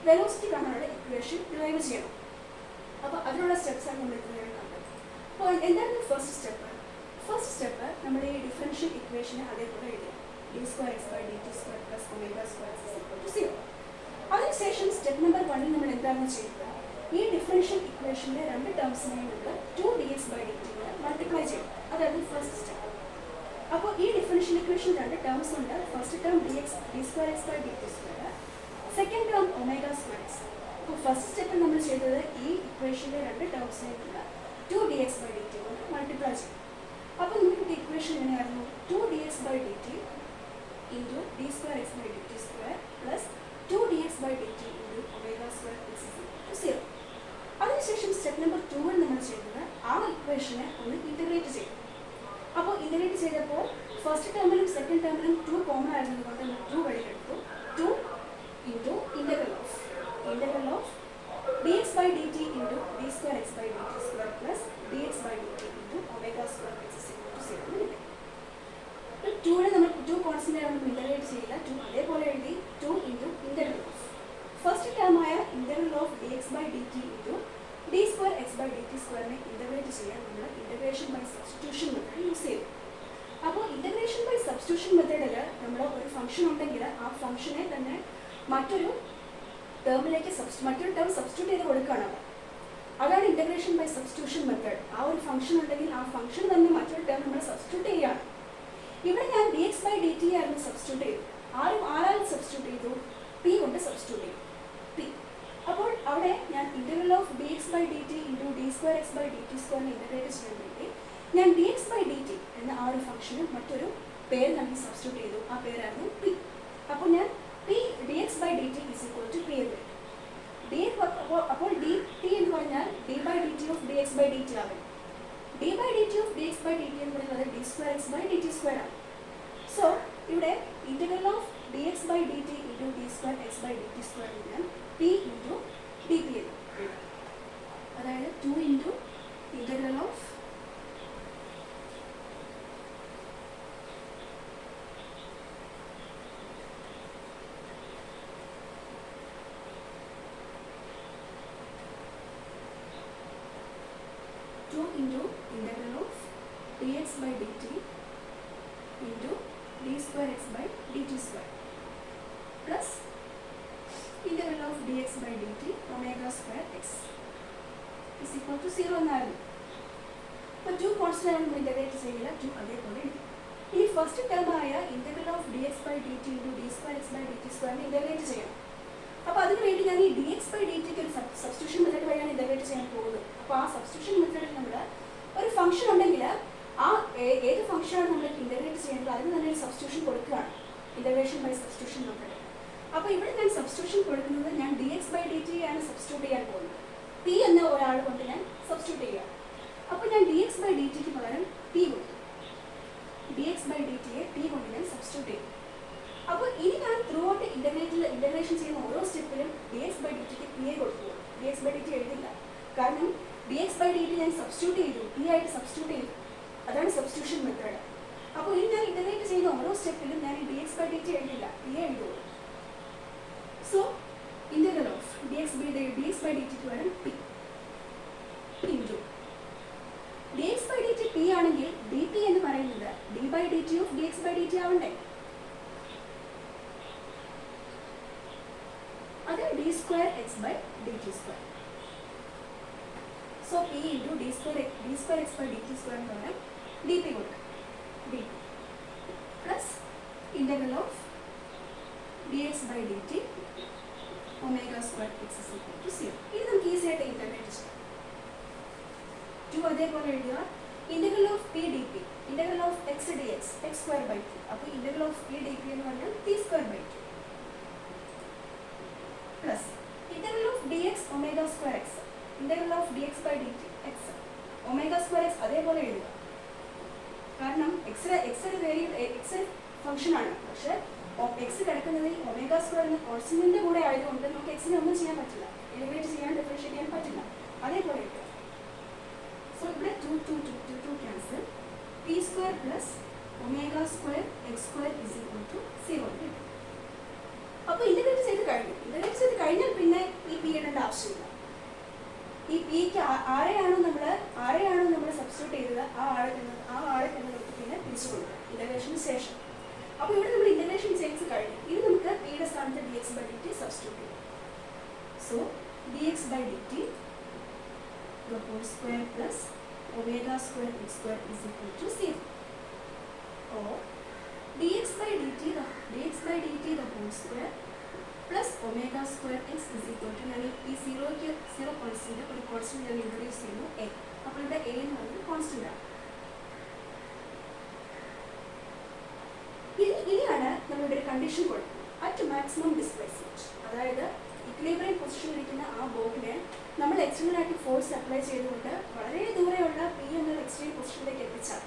വെലോസിറ്റി കാണാനുള്ള ഇക്വേഷൻ ഡിറൈവ് ചെയ്യണം. അപ്പോൾ അതിനുള്ള സ്റ്റെപ്സാണ് നമ്മൾ ഇത്രയും കണ്ടത്. അപ്പോൾ എന്താണ് ഫസ്റ്റ് സ്റ്റെപ്പ്? ഫസ്റ്റ് സ്റ്റെപ്പ് നമ്മുടെ ഈ ഡിഫറൻഷ്യൽ ഇക്വേഷനെ അതേപോലെ എഴുതുക. D square X by D T square plus omega square is 0. അതിനുശേഷം സ്റ്റെപ്പ് നമ്പർ 1 നമ്മൾ എന്താണ് ചെയ്യുക? ഈ ഡിഫറൻഷ്യൽ ഇക്വേഷൻ്റെ രണ്ട് ടേംസിനെ നമ്മൾ 2dx by dt മൾട്ടിപ്ലൈ ചെയ്യും. അതായത് ഫസ്റ്റ് സ്റ്റെപ്പ്. അപ്പോൾ ഈ ഡിഫറൻഷ്യൽ ഇക്വേഷൻ രണ്ട് ടേംസ് ഉണ്ട്. First term D square X by D T square, second term omega square X. അപ്പോൾ ഫസ്റ്റ് സ്റ്റെപ്പിൽ നമ്മൾ ചെയ്തത് ഈ ഇക്വേഷൻ്റെ രണ്ട് ടേംസിനെ നമ്മൾ 2dx by dt കൊണ്ട് മൾട്ടിപ്ലൈ ചെയ്യും. അപ്പോൾ നമുക്ക് ഇക്വേഷൻ എങ്ങനെയായിരുന്നു? 2dx by dt into D square X by D T square plus 2dx by dt into omega square is 0. അതിനുശേഷം സ്റ്റെപ്പ് നമ്പർ 2 നമ്മൾ ചെയ്തത് ആ ഇക്വേഷനെ ഒന്ന് ഇൻ്റഗ്രേറ്റ് ചെയ്യും. അപ്പോൾ ഇൻ്റഗ്രേറ്റ് ചെയ്തപ്പോൾ ഫസ്റ്റ് ടേമിലും സെക്കൻഡ് ടേമിലും 2 കോമൺ ആയിരുന്നതുകൊണ്ട് നമ്മൾ 2 വഴിയെടുത്തു. 2 into integral of dx by dt into D square X by D T square plus dx by dt into omega square X is 0 എന്ന് കിട്ടി. 2നെ നമ്മൾ 2 കോൺസ്റ്റൻ്റ് നമ്മൾ ഇൻ്റഗ്രേറ്റ് ചെയ്യില്ല. 2 അതേപോലെ എഴുതി. 2 ഇൻറ്റു ഇൻ്റഗ്രൽ ഓഫ് ഫസ്റ്റ് ടേമായ integral of D X by D t into D square X by D t സ്ക്വയറിനെ integrate ചെയ്യാൻ നമ്മൾ integration by substitution method use ചെയ്യും. അപ്പോൾ ഇൻ്റഗ്രേഷൻ ബൈ സബ്സ്റ്റിറ്റ്യൂഷൻ മെത്തേഡിൽ നമ്മൾ ഒരു ഫംഗ്ഷൻ ഉണ്ടെങ്കിൽ ആ ഫംഗ്ഷനെ തന്നെ മറ്റൊരു ടേമിലേക്ക് മറ്റൊരു ടേം സബ്സ്റ്റിറ്റ്യൂട്ട് ചെയ്ത് കൊടുക്കുകയാണ്. അതാണ് ഇൻ്റഗ്രേഷൻ ബൈ സബ്സ്റ്റിറ്റ്യൂഷൻ മെത്തേഡ്. ആ ഒരു ഫംഗ്ഷൻ ഉണ്ടെങ്കിൽ ആ ഫംഗ്ഷൻ തന്നെ മറ്റൊരു ടേം നമ്മൾ സബ്സ്റ്റിറ്റ്യൂട്ട് ചെയ്യുകയാണ്. ഇവിടെ ഞാൻ D X by D t ആയിരുന്നു സബ്സ്റ്റിറ്റ്യൂട്ട് ചെയ്തു. ആരാൽ സബ്സ്റ്റിറ്റ്യൂട്ട് ചെയ്തു? പി കൊണ്ട് സബ്സ്റ്റിറ്റ്യൂട്ട് ചെയ്തു. പി. അപ്പോൾ അവിടെ ഞാൻ integral of D X by D t into D square X by D t സ്ക്വയറിനെ ഇൻ്റഗ്രേറ്റ് ചെയ്യാൻ വേണ്ടി ഞാൻ D X by D t എന്ന ആ ഒരു ഫംഗ്ഷന് മറ്റൊരു പേര് നൽകി സബ്സ്റ്റിറ്റ്യൂട്ട് ചെയ്തു. ആ പേരായിരുന്നു പി. അപ്പോൾ ഞാൻ p d X by D t is equal to p എന്ന് അപ്പോൾ ഡി ടി എന്ന് പറഞ്ഞാൽ d by D t of D X by D t ആകും. D by D t of D X by D t എന്ന് പറയുന്നത് d square X by D T square ആണ്. So ഇവിടെ integral of D X by D t into D square X by D T square ഞാൻ P into d P എന്ന് എഴുതാം. അതായത് 2 into integral of dx by dt into d square x by dt square plus integral of dx by dt omega square x is equal to 0 എന്നായിരുന്നു. അപ്പോൾ 2 constant ആണ് നമ്മൾ integrate ചെയ്യില്ല. 2 അതേപോലെ എഴുതി. ഇനി ഫസ്റ്റ് ടേം ആയ integral of D X by D t into D square X by D t സ്ക്വയറിനെ ഇൻ്റഗ്രേറ്റ് ചെയ്യണം. അപ്പോൾ അതിന് വേണ്ടി ഞാൻ ഈ ഡി എക്സ് ബൈ ഡി ടിക്ക് ഒരു സബ്സ്റ്റിറ്റ്യൂഷൻ മെത്തേഡ് വഴിയാണ് ഇൻ്റഗ്രേറ്റ് ചെയ്യാൻ പോകുന്നത്. അപ്പോൾ ആ സബ്സ്റ്റിറ്റ്യൂഷൻ മെത്തേഡിൽ നമ്മൾ ഒരു ഫംഗ്ഷൻ ഉണ്ടെങ്കിൽ ആ ഏത് ഫംഗ്ഷനാണ് നമ്മൾ ഇൻ്റഗ്രേറ്റ് ചെയ്യേണ്ടത് അതിന് തന്നെ ഒരു സബ്സ്റ്റിറ്റ്യൂഷൻ കൊടുക്കുകയാണ്. Integration by substitution method. അപ്പോൾ ഇവിടെ ഞാൻ സബ്സ്റ്റിറ്റ്യൂഷൻ കൊടുക്കുന്നത് ഞാൻ D X by D T ആണ് സബ്സ്റ്റിറ്റ്യൂട്ട് ചെയ്യാൻ പോകുന്നത്. പി എന്ന ഒരാൾ കൊണ്ട് ഞാൻ സബ്സ്റ്റിറ്റ്യൂട്ട് ചെയ്യുകയാണ്. അപ്പോൾ ഞാൻ ഡി എക്സ് ബൈ ഡി ടിക്ക് പകരം പി കൊടുത്തു. ഡി എക്സ് ബൈ ഡി ടിയെ പി കൊണ്ട് ഞാൻ സബ്സ്റ്റിറ്റ്യൂട്ട് ചെയ്തു. അപ്പോൾ ഇനി ഞാൻ ത്രൂ ഔട്ട് ഇൻ്റഗ്രേഷൻ ചെയ്യുന്ന ഓരോ സ്റ്റെപ്പിലും ഡി എക്സ് ബൈ ഡി ടിക്ക് പി എ കൊടുത്തു. D X by D t എഴുതില്ല. കാരണം d X by D t ഞാൻ സബ്സ്റ്റിറ്റ്യൂട്ട് ചെയ്തു, പി ആയിട്ട് സബ്സ്റ്റിറ്റ്യൂട്ട് ചെയ്തു. അതാണ് സബ്സ്റ്റിറ്റ്യൂഷൻ മെത്തേഡ്. അപ്പോൾ ഇനി ഞാൻ ഇൻ്റഗ്രേറ്റ് ചെയ്യുന്ന ഓരോ സ്റ്റെപ്പിലും ഞാൻ D X by D t എഴുതില്ല, പി എ എഴുതുള്ളൂ. So integral of dx by dt ക്ക് പകരം p into dx by dt p ആണെങ്കിൽ dt എന്ന് പറയുന്നത് d by dt of dx by dt ആവണ്ടേ? അത് d square x by dt square. So p into d square x by dt square എന്ന് പറഞ്ഞാൽ dp കൊടുക്കാം. dp plus integral of dx by dt omega square x is equal to 0. ഇത് നമുക്ക് easy ആയിട്ട് integrate ചെയ്യാം. 2 അതേപോലെ എഴുതുക. Integral of P D P integral of X D X X square by 2. അപ്പോൾ integral of P D P എന്ന് പറഞ്ഞാൽ P square by 2 plus integral of D X omega square X integral of D X by D T X omega square X അതേപോലെ എഴുതുക. കാരണം X ഫംഗ്ഷനാണ്, പക്ഷേ X കിടക്കുന്നതിൽ omega square എന്ന കോൺസ്റ്റന്റിന്റെ കൂടെ ആയതുകൊണ്ട് നമുക്ക് എക്സിനെ ഒന്നും ചെയ്യാൻ പറ്റില്ല, ഇൻ്റഗ്രേറ്റ് ചെയ്യാൻ ഡിഫറൻഷ്യേറ്റ് ചെയ്യാൻ പറ്റില്ല. അതേപോലെ സോ ഇവിടെ 2 cancel, P square plus omega square X square is equal to 0 കിട്ടും. അപ്പോൾ ഇൻ്റഗ്രേറ്റ് ചെയ്ത് കഴിഞ്ഞു. ഇൻ്റഗ്രേറ്റ് ചെയ്ത് കഴിഞ്ഞാൽ പിന്നെ ഈ പി ഇടേണ്ട ആവശ്യമില്ല. ഈ പിക്ക് ആരെയാണോ നമ്മൾ സബ്സ്റ്റിറ്റ്യൂട്ട് ചെയ്തത് ആ ആളെ തന്നെ നമുക്ക് പിന്നെ തിരിച്ചു കൊടുക്കാം ഇൻ്റഗ്രേഷന് ശേഷം. അപ്പോൾ ഇവിടെ നമ്മൾ ഇൻ്റഗ്രേഷൻ ചെയ്ത് കഴിഞ്ഞു. ഇത് നമുക്ക് പിയുടെ സ്ഥാനത്ത് d X by D t substitute ചെയ്യാം. So d X by D t the whole square plus omega square x square is equal to 0, or dx by dt the whole square plus omega square x is equal to ഞാൻ ഈ 0 constant ഒരു constant ഞാൻ introduce ചെയ്യുന്നു a. അപ്പോൾ ഇവിടെ a എന്ന് പറയുന്നത് constant ആണ്. ഇനിയാണ് നമ്മളിവിടെ ഒരു കണ്ടീഷൻ കൊടുക്കുന്നത് അറ്റ് മാക്സിമം ഡിസ്പ്ലേസ്മെന്റ്. അതായത് ഇക്വിലിബ്രിയം പൊസിഷനിൽ ഇരിക്കുന്ന ആ ബോബിനെ നമ്മൾ എക്സ്റ്റേണൽ ആയിട്ട് ഫോഴ്സ് അപ്ലൈ ചെയ്തുകൊണ്ട് വളരെ ദൂരെയുള്ള പി എന്ന എക്സ്ട്രീം പൊസിഷനിലേക്ക് എത്തിച്ചാൽ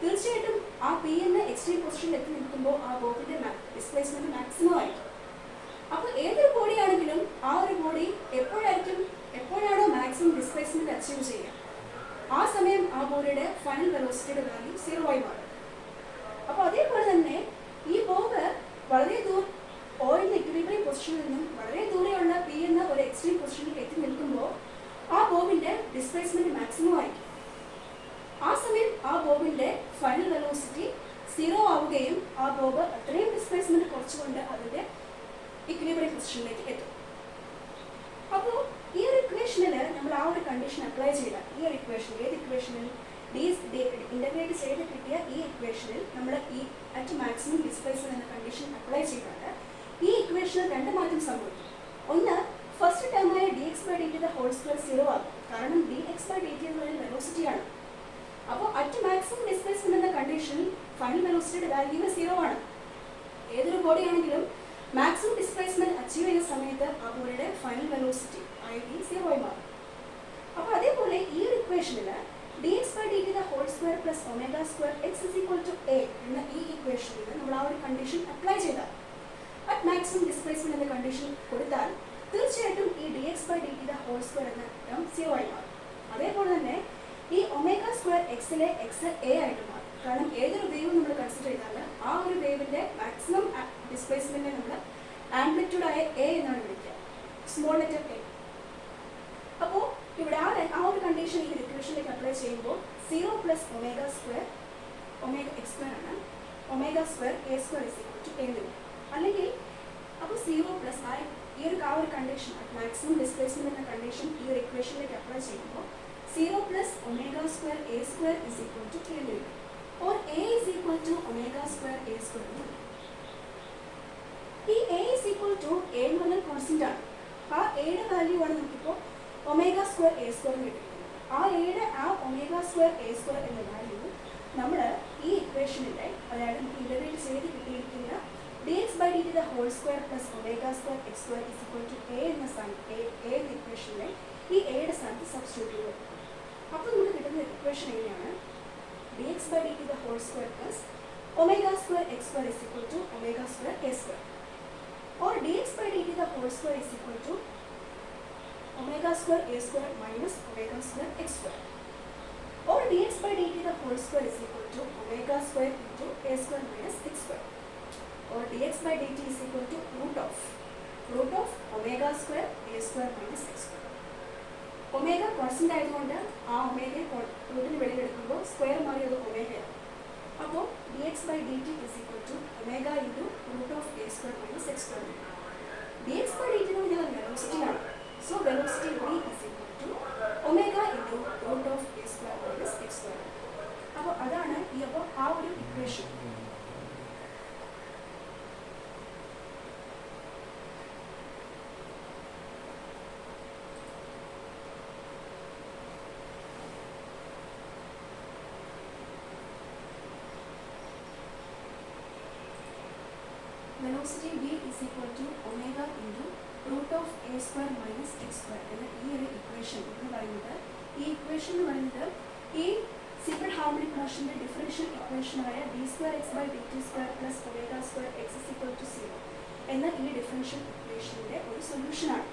തീർച്ചയായിട്ടും ആ പി എന്ന എക്സ്ട്രീം പൊസിഷനിൽ എത്തി നിൽക്കുമ്പോൾ ആ ബോബിന്റെ ഡിസ്പ്ലേസ്മെന്റ് മാക്സിമം ആയിരിക്കും. അപ്പോൾ ഏതൊരു ബോഡി ആണെങ്കിലും ആ ഒരു ബോഡി എപ്പോഴാണോ മാക്സിമം ഡിസ്പ്ലേസ്മെന്റ് അച്ചീവ് ചെയ്യുക ആ സമയം ആ ബോഡിയുടെ ഫൈനൽ വെലോസിറ്റിയുടെ വാല്യൂ 0 ആയി മാറും. അപ്പോൾ അതേപോലെ തന്നെ ഈ ബോബ് വളരെ ഓയിലിന്റെ ഇക്വിലിബ്രിയം പൊസിഷനിൽ നിന്നും വളരെ ദൂരെയുള്ള പി എന്ന ഒരു എക്സ്ട്രീം പൊസിഷനിൽ എത്തി നിൽക്കുമ്പോൾ ആ ബോബിന്റെ ഡിസ്പ്ലേസ്മെന്റ് മാക്സിമം ആയിരിക്കും. ആ സമയം ആ ബോബിന്റെ ഫൈനൽ വെലോസിറ്റി 0 ആവുകയും ആ ബോബ് അത്രയും ഡിസ്പ്ലേസ്മെന്റ് കുറച്ചുകൊണ്ട് അതിന്റെ ഇക്വിലിബ്രിയം പൊസിഷനിലേക്ക് എത്തും. അപ്പോൾ ഈ ഒരു ഇക്വേഷനിൽ നമ്മൾ ആ ഒരു കണ്ടീഷൻ അപ്ലൈ ചെയ്താൽ ഈ ഒരു ഇക്വേഷനിൽ ഏത് ഇക്വേഷനിൽ ഇന്റഗ്രേറ്റ് ചെയ്ത് കിട്ടിയ ഈ ഇക്വേഷനിൽ നമ്മൾ ഈ അറ്റ് മാക്സിമം ഡിസ്പ്ലേസ്മെന്റ് എന്ന കണ്ടീഷൻ അപ്ലൈ ചെയ്താൽ ഈ ഇക്വേഷനിൽ രണ്ട് മാറ്റം സംഭവിക്കും. ഒന്ന്, ഫസ്റ്റ് ടേമായ d X by D T the whole square 0 ആകും. കാരണം d X by D t എന്ന് പറയുന്നത് വെലോസിറ്റിയാണ്. അപ്പോൾ അറ്റ് മാക്സിമം ഡിസ്പ്ലേസ്മെന്റ് എന്ന കണ്ടീഷനിൽ ഫൈനൽ വെലോസിറ്റിയുടെ വാല്യൂ 0 ആണ്. ഏതൊരു ബോഡി ആണെങ്കിലും മാക്സിമം ഡിസ്പ്ലേസ്മെന്റ് അച്ചീവ് ചെയ്യുന്ന സമയത്ത് ആ ബോഡിയുടെ ഫൈനൽ വെലോസിറ്റി ഐ 0 ആയി മാറും. അപ്പോൾ അതേപോലെ ഈ ഒരു ഇക്വേഷനിൽ D X by D T the whole square plus omega square X is equal to A എന്ന ഈ ഇക്വേഷനിൽ നമ്മൾ ആ ഒരു കണ്ടീഷൻ അപ്ലൈ ചെയ്താൽ അറ്റ് മാക്സിമം ഡിസ്പ്ലേസ്മെന്റ് എന്ന കണ്ടീഷൻ കൊടുത്താൽ തീർച്ചയായിട്ടും ഈ D X by D T the whole square എന്ന ടേം 0 ആയി മാറും. അതേപോലെ തന്നെ ഈ ഒമേഗ സ്ക്വയർ എക്സിലെ എക്സ് എ ആയിട്ട് മാറും. കാരണം ഏതൊരു വേവ് നമ്മൾ കൺസിഡർ ചെയ്താൽ ആ ഒരു വേവിന്റെ മാക്സിമം ഡിസ്പ്ലേസ്മെന്റിനെ നമ്മൾ ആംപ്ലിറ്റ്യൂഡ് ആയ എ എന്നാണ് വിളിക്കുക, സ്മോൾ ലെറ്റർ എ. അപ്പോൾ ഇവിടെ ആ ഒരു കണ്ടീഷൻ ഈ ഇക്വേഷനിലേക്ക് അപ്ലൈ ചെയ്യുമ്പോൾ 0 plus omega square omega x square ആണ് omega square a square is equal to a എന്ന് വരും. അല്ലെങ്കിൽ അപ്പോൾ 0 പ്ലസ് ആ ഒരു കണ്ടീഷൻ മാക്സിമം ഡിസ്പ്ലേസ്മെന്റ് എന്ന കണ്ടീഷൻ ഈ ഒരു ഇക്വേഷനിലേക്ക് അപ്ലൈ ചെയ്യുമ്പോൾ 0 plus omega square a square is equal to a എന്ന് വരും. Or a is equal to omega square a square എന്ന് വരും. ഈ a is equal to a എന്ന് പറഞ്ഞാൽ കോൺസ്റ്റന്റ് ആണ്. ആ എയുടെ വാല്യൂ ആണ് നമുക്കിപ്പോൾ ഒമേഗ സ്ക്വയർ എ സ്ക്വയർ കിട്ടിയിരിക്കുന്നത്. ആ ഒമേഗ സ്ക്വയർ എ സ്ക്വയർ എന്ന വാല്യൂ നമ്മൾ ഈ ഇക്വേഷനിലെ അതായത് നമുക്ക് ഇന്റഗ്രേറ്റ് ചെയ്ത് കിട്ടിയിരിക്കുന്ന dx by dt the whole square plus omega square x square is equal to a എന്ന എന്ന ഇക്വേഷനിലെ ഈ എയുടെ സ്ഥാനത്ത് സബ്സ്റ്റിറ്റ്യൂട്ട് ചെയ്യുക. അപ്പോൾ നമുക്ക് കിട്ടുന്ന ഇക്വേഷൻ എങ്ങനെയാണ്? dx by dt the whole square plus omega square x square is equal to omega square a square, or dx by dt the whole square is equal to omega square a square minus omega square x square, or dx by dt the whole square is equal to omega square into a square minus x square, or dx by dt is equal to root of omega square a square minus x square. Omega constant ആയതുകൊണ്ട് ആ ഒമേഗയെ റൂട്ടിന് വെളിയിലെടുക്കുമ്പോൾ square മാറി അത് ഒമേഗയാണ്. അപ്പോൾ dx by dt is equal to omega into root of a square minus x square. dx by dt എന്ന് പറഞ്ഞാൽ velocity ആണ്. So velocity v is equal to omega into root of a square minus x square. അപ്പോൾ അതാണ് ആ ഒരു equation. Velocity v is equal to omega into root of a square minus x square എന്ന ഈ ഒരു equation എന്ന് പറയുന്നത് ഈ സിമ്പിൾ ഹാർമോണിക് മോഷന്റെ ഡിഫറൻഷ്യൽ ഇക്വേഷനായ d square x by dt square plus omega square x is equal to 0 എന്ന ഈ ഡിഫറൻഷ്യൽ ഇക്വേഷന്റെ ഒരു സൊല്യൂഷനാണ്.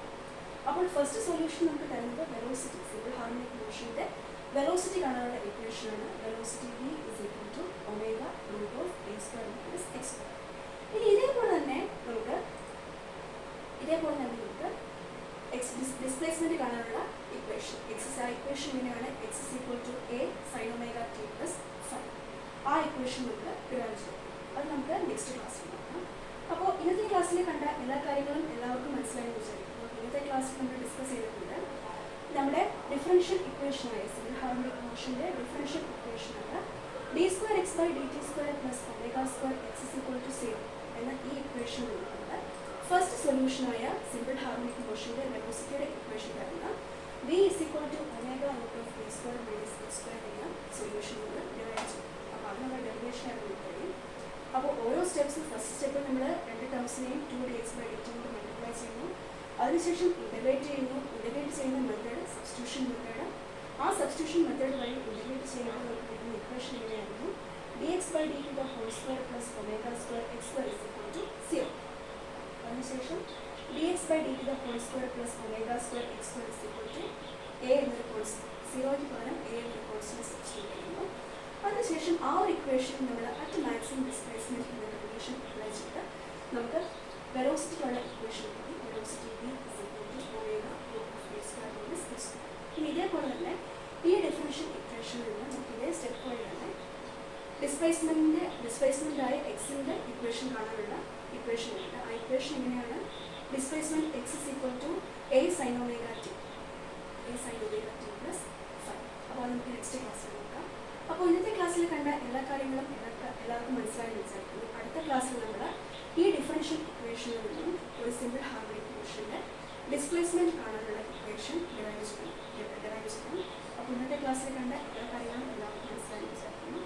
അപ്പോൾ ഫസ്റ്റ് സൊല്യൂഷൻ നമുക്ക് തരുന്നത് വെലോസിറ്റി സിമ്പിൾ ഹാർമോണിക് മോഷന്റെ വെലോസിറ്റി കാണാനുള്ള ഇക്വേഷനാണ് velocity v is equal to omega root of a square minus x square. ഇനി ഇതേപോലെ തന്നെ നമുക്ക് ഡിസ്പ്ലേസ്മെന്റ് കാണാനുള്ള ഇക്വേഷൻ ഇക്വേഷൻ ഇങ്ങനെയാണ് x is equal to a sin omega t plus phi. ആ ഇക്വേഷൻ നമുക്ക് derive ചെയ്യാം. അത് നമുക്ക് നെക്സ്റ്റ് ക്ലാസ്സിൽ നോക്കാം. അപ്പോൾ ഇന്നത്തെ ക്ലാസ്സിൽ കണ്ട എല്ലാ കാര്യങ്ങളും എല്ലാവർക്കും മനസ്സിലായെന്ന് വിചാരിക്കുന്നു. ഇന്നത്തെ ക്ലാസ്സിൽ നമ്മൾ ഡിസ്കസ് ചെയ്തിട്ടുണ്ട് നമ്മുടെ ഡിഫറൻഷ്യൽ ഇക്വേഷനായ സിംഗിൾ ഹാർമോണിക് മോഷൻ്റെ ഡിഫറൻഷ്യൽ ഇക്വേഷനായ d square x by dt square plus omega square x is equal to 0 എന്ന ഈ ഇക്വേഷൻ നമ്മൾ ഫസ്റ്റ് സൊല്യൂഷനായ സിംഗിൾ ഹാർമോണിക് മോഷൻ്റെ വെലോസിറ്റിയുടെ ഇക്വേഷൻ തരുന്ന v is equal to omega root of a square minus x square എന്ന solution നമ്മൾ derive ചെയ്യും. അപ്പോൾ അത് നമ്മൾ ഡെറിവേഷൻ ആയിട്ട് കഴിയും. അപ്പോൾ ഓരോ സ്റ്റെപ്സും ഫസ്റ്റ് സ്റ്റെപ്പിൽ നമ്മൾ രണ്ട് ടേംസിനെയും 2dx by dt കൊണ്ട് മൾട്ടിപ്ലൈ ചെയ്യുന്നു. അതിനുശേഷം ഇൻ്റഗ്രേറ്റ് ചെയ്യുന്നു. ഇൻ്റഗ്രേറ്റ് ചെയ്യുന്ന മെത്തേഡ് സബ്സ്റ്റിറ്റ്യൂഷൻ മെത്തേഡ്. ആ സബ്സ്റ്റിറ്റ്യൂഷൻ മെത്തേഡ് വഴി ഇൻ്റഗ്രേറ്റ് ചെയ്യുമ്പോൾ നമുക്ക് കിട്ടുന്ന ഇക്വേഷൻ എങ്ങനെയായിരുന്നു dx by dt the whole square plus omega square x square is equal to 0. അതിനുശേഷം dx by dt the whole square plus omega square x square is equal to a എന്നൊരു constant 0ക്ക് പകരം a എന്നൊരു constant substitute ചെയ്യുന്നു. അതിനുശേഷം ആ ഒരു equation നമ്മൾ at maximum displacement എന്ന കണ്ടീഷൻ അപ്ലൈ ചെയ്ത് നമുക്ക് വെലോസിറ്റിക്കുള്ള ഇക്വേഷൻ കിട്ടി. Velocity v is equal to omega root of a square minus x square. ഇനി ഇതേപോലെ തന്നെ ഈ ഡിഫറൻഷ്യൽ ഇക്വേഷനിൽ നിന്ന് നമുക്ക് ഇതേ സ്റ്റെപ്പ് വഴി തന്നെ ഡിസ്പ്ലേസ്മെൻ്റായ എക്സിൻ്റെ ഇക്വേഷൻ കാണാനുള്ള ഇക്വേഷൻ ഉണ്ട്. ആ ഇക്വേഷൻ എങ്ങനെയാണ് displacement X is equal to a sin omega t plus phi. അപ്പോൾ അത് നമുക്ക് നെക്സ്റ്റ് ക്ലാസ്സിൽ നോക്കാം. അപ്പോൾ ഇന്നത്തെ ക്ലാസ്സിൽ കണ്ട എല്ലാ കാര്യങ്ങളും എല്ലാവർക്കും മനസ്സിലായി വിചാരിക്കുന്നു. അടുത്ത ക്ലാസ്സിൽ നമ്മൾ ഈ ഡിഫറൻഷ്യൽ ഇക്വേഷനിൽ നിന്നും ഒരു സിംഗിൾ ഹാർമോണിക് മോഷൻ്റെ ഡിസ്പ്ലേസ്മെൻറ്റ് കാണാനുള്ള ഇക്വേഷൻ ഡിറൈവ് ചെയ്യണം. അപ്പോൾ ഇന്നത്തെ ക്ലാസ്സിൽ കണ്ട എല്ലാ കാര്യങ്ങളും എല്ലാവർക്കും മനസ്സിലായി വിചാരിക്കുന്നു.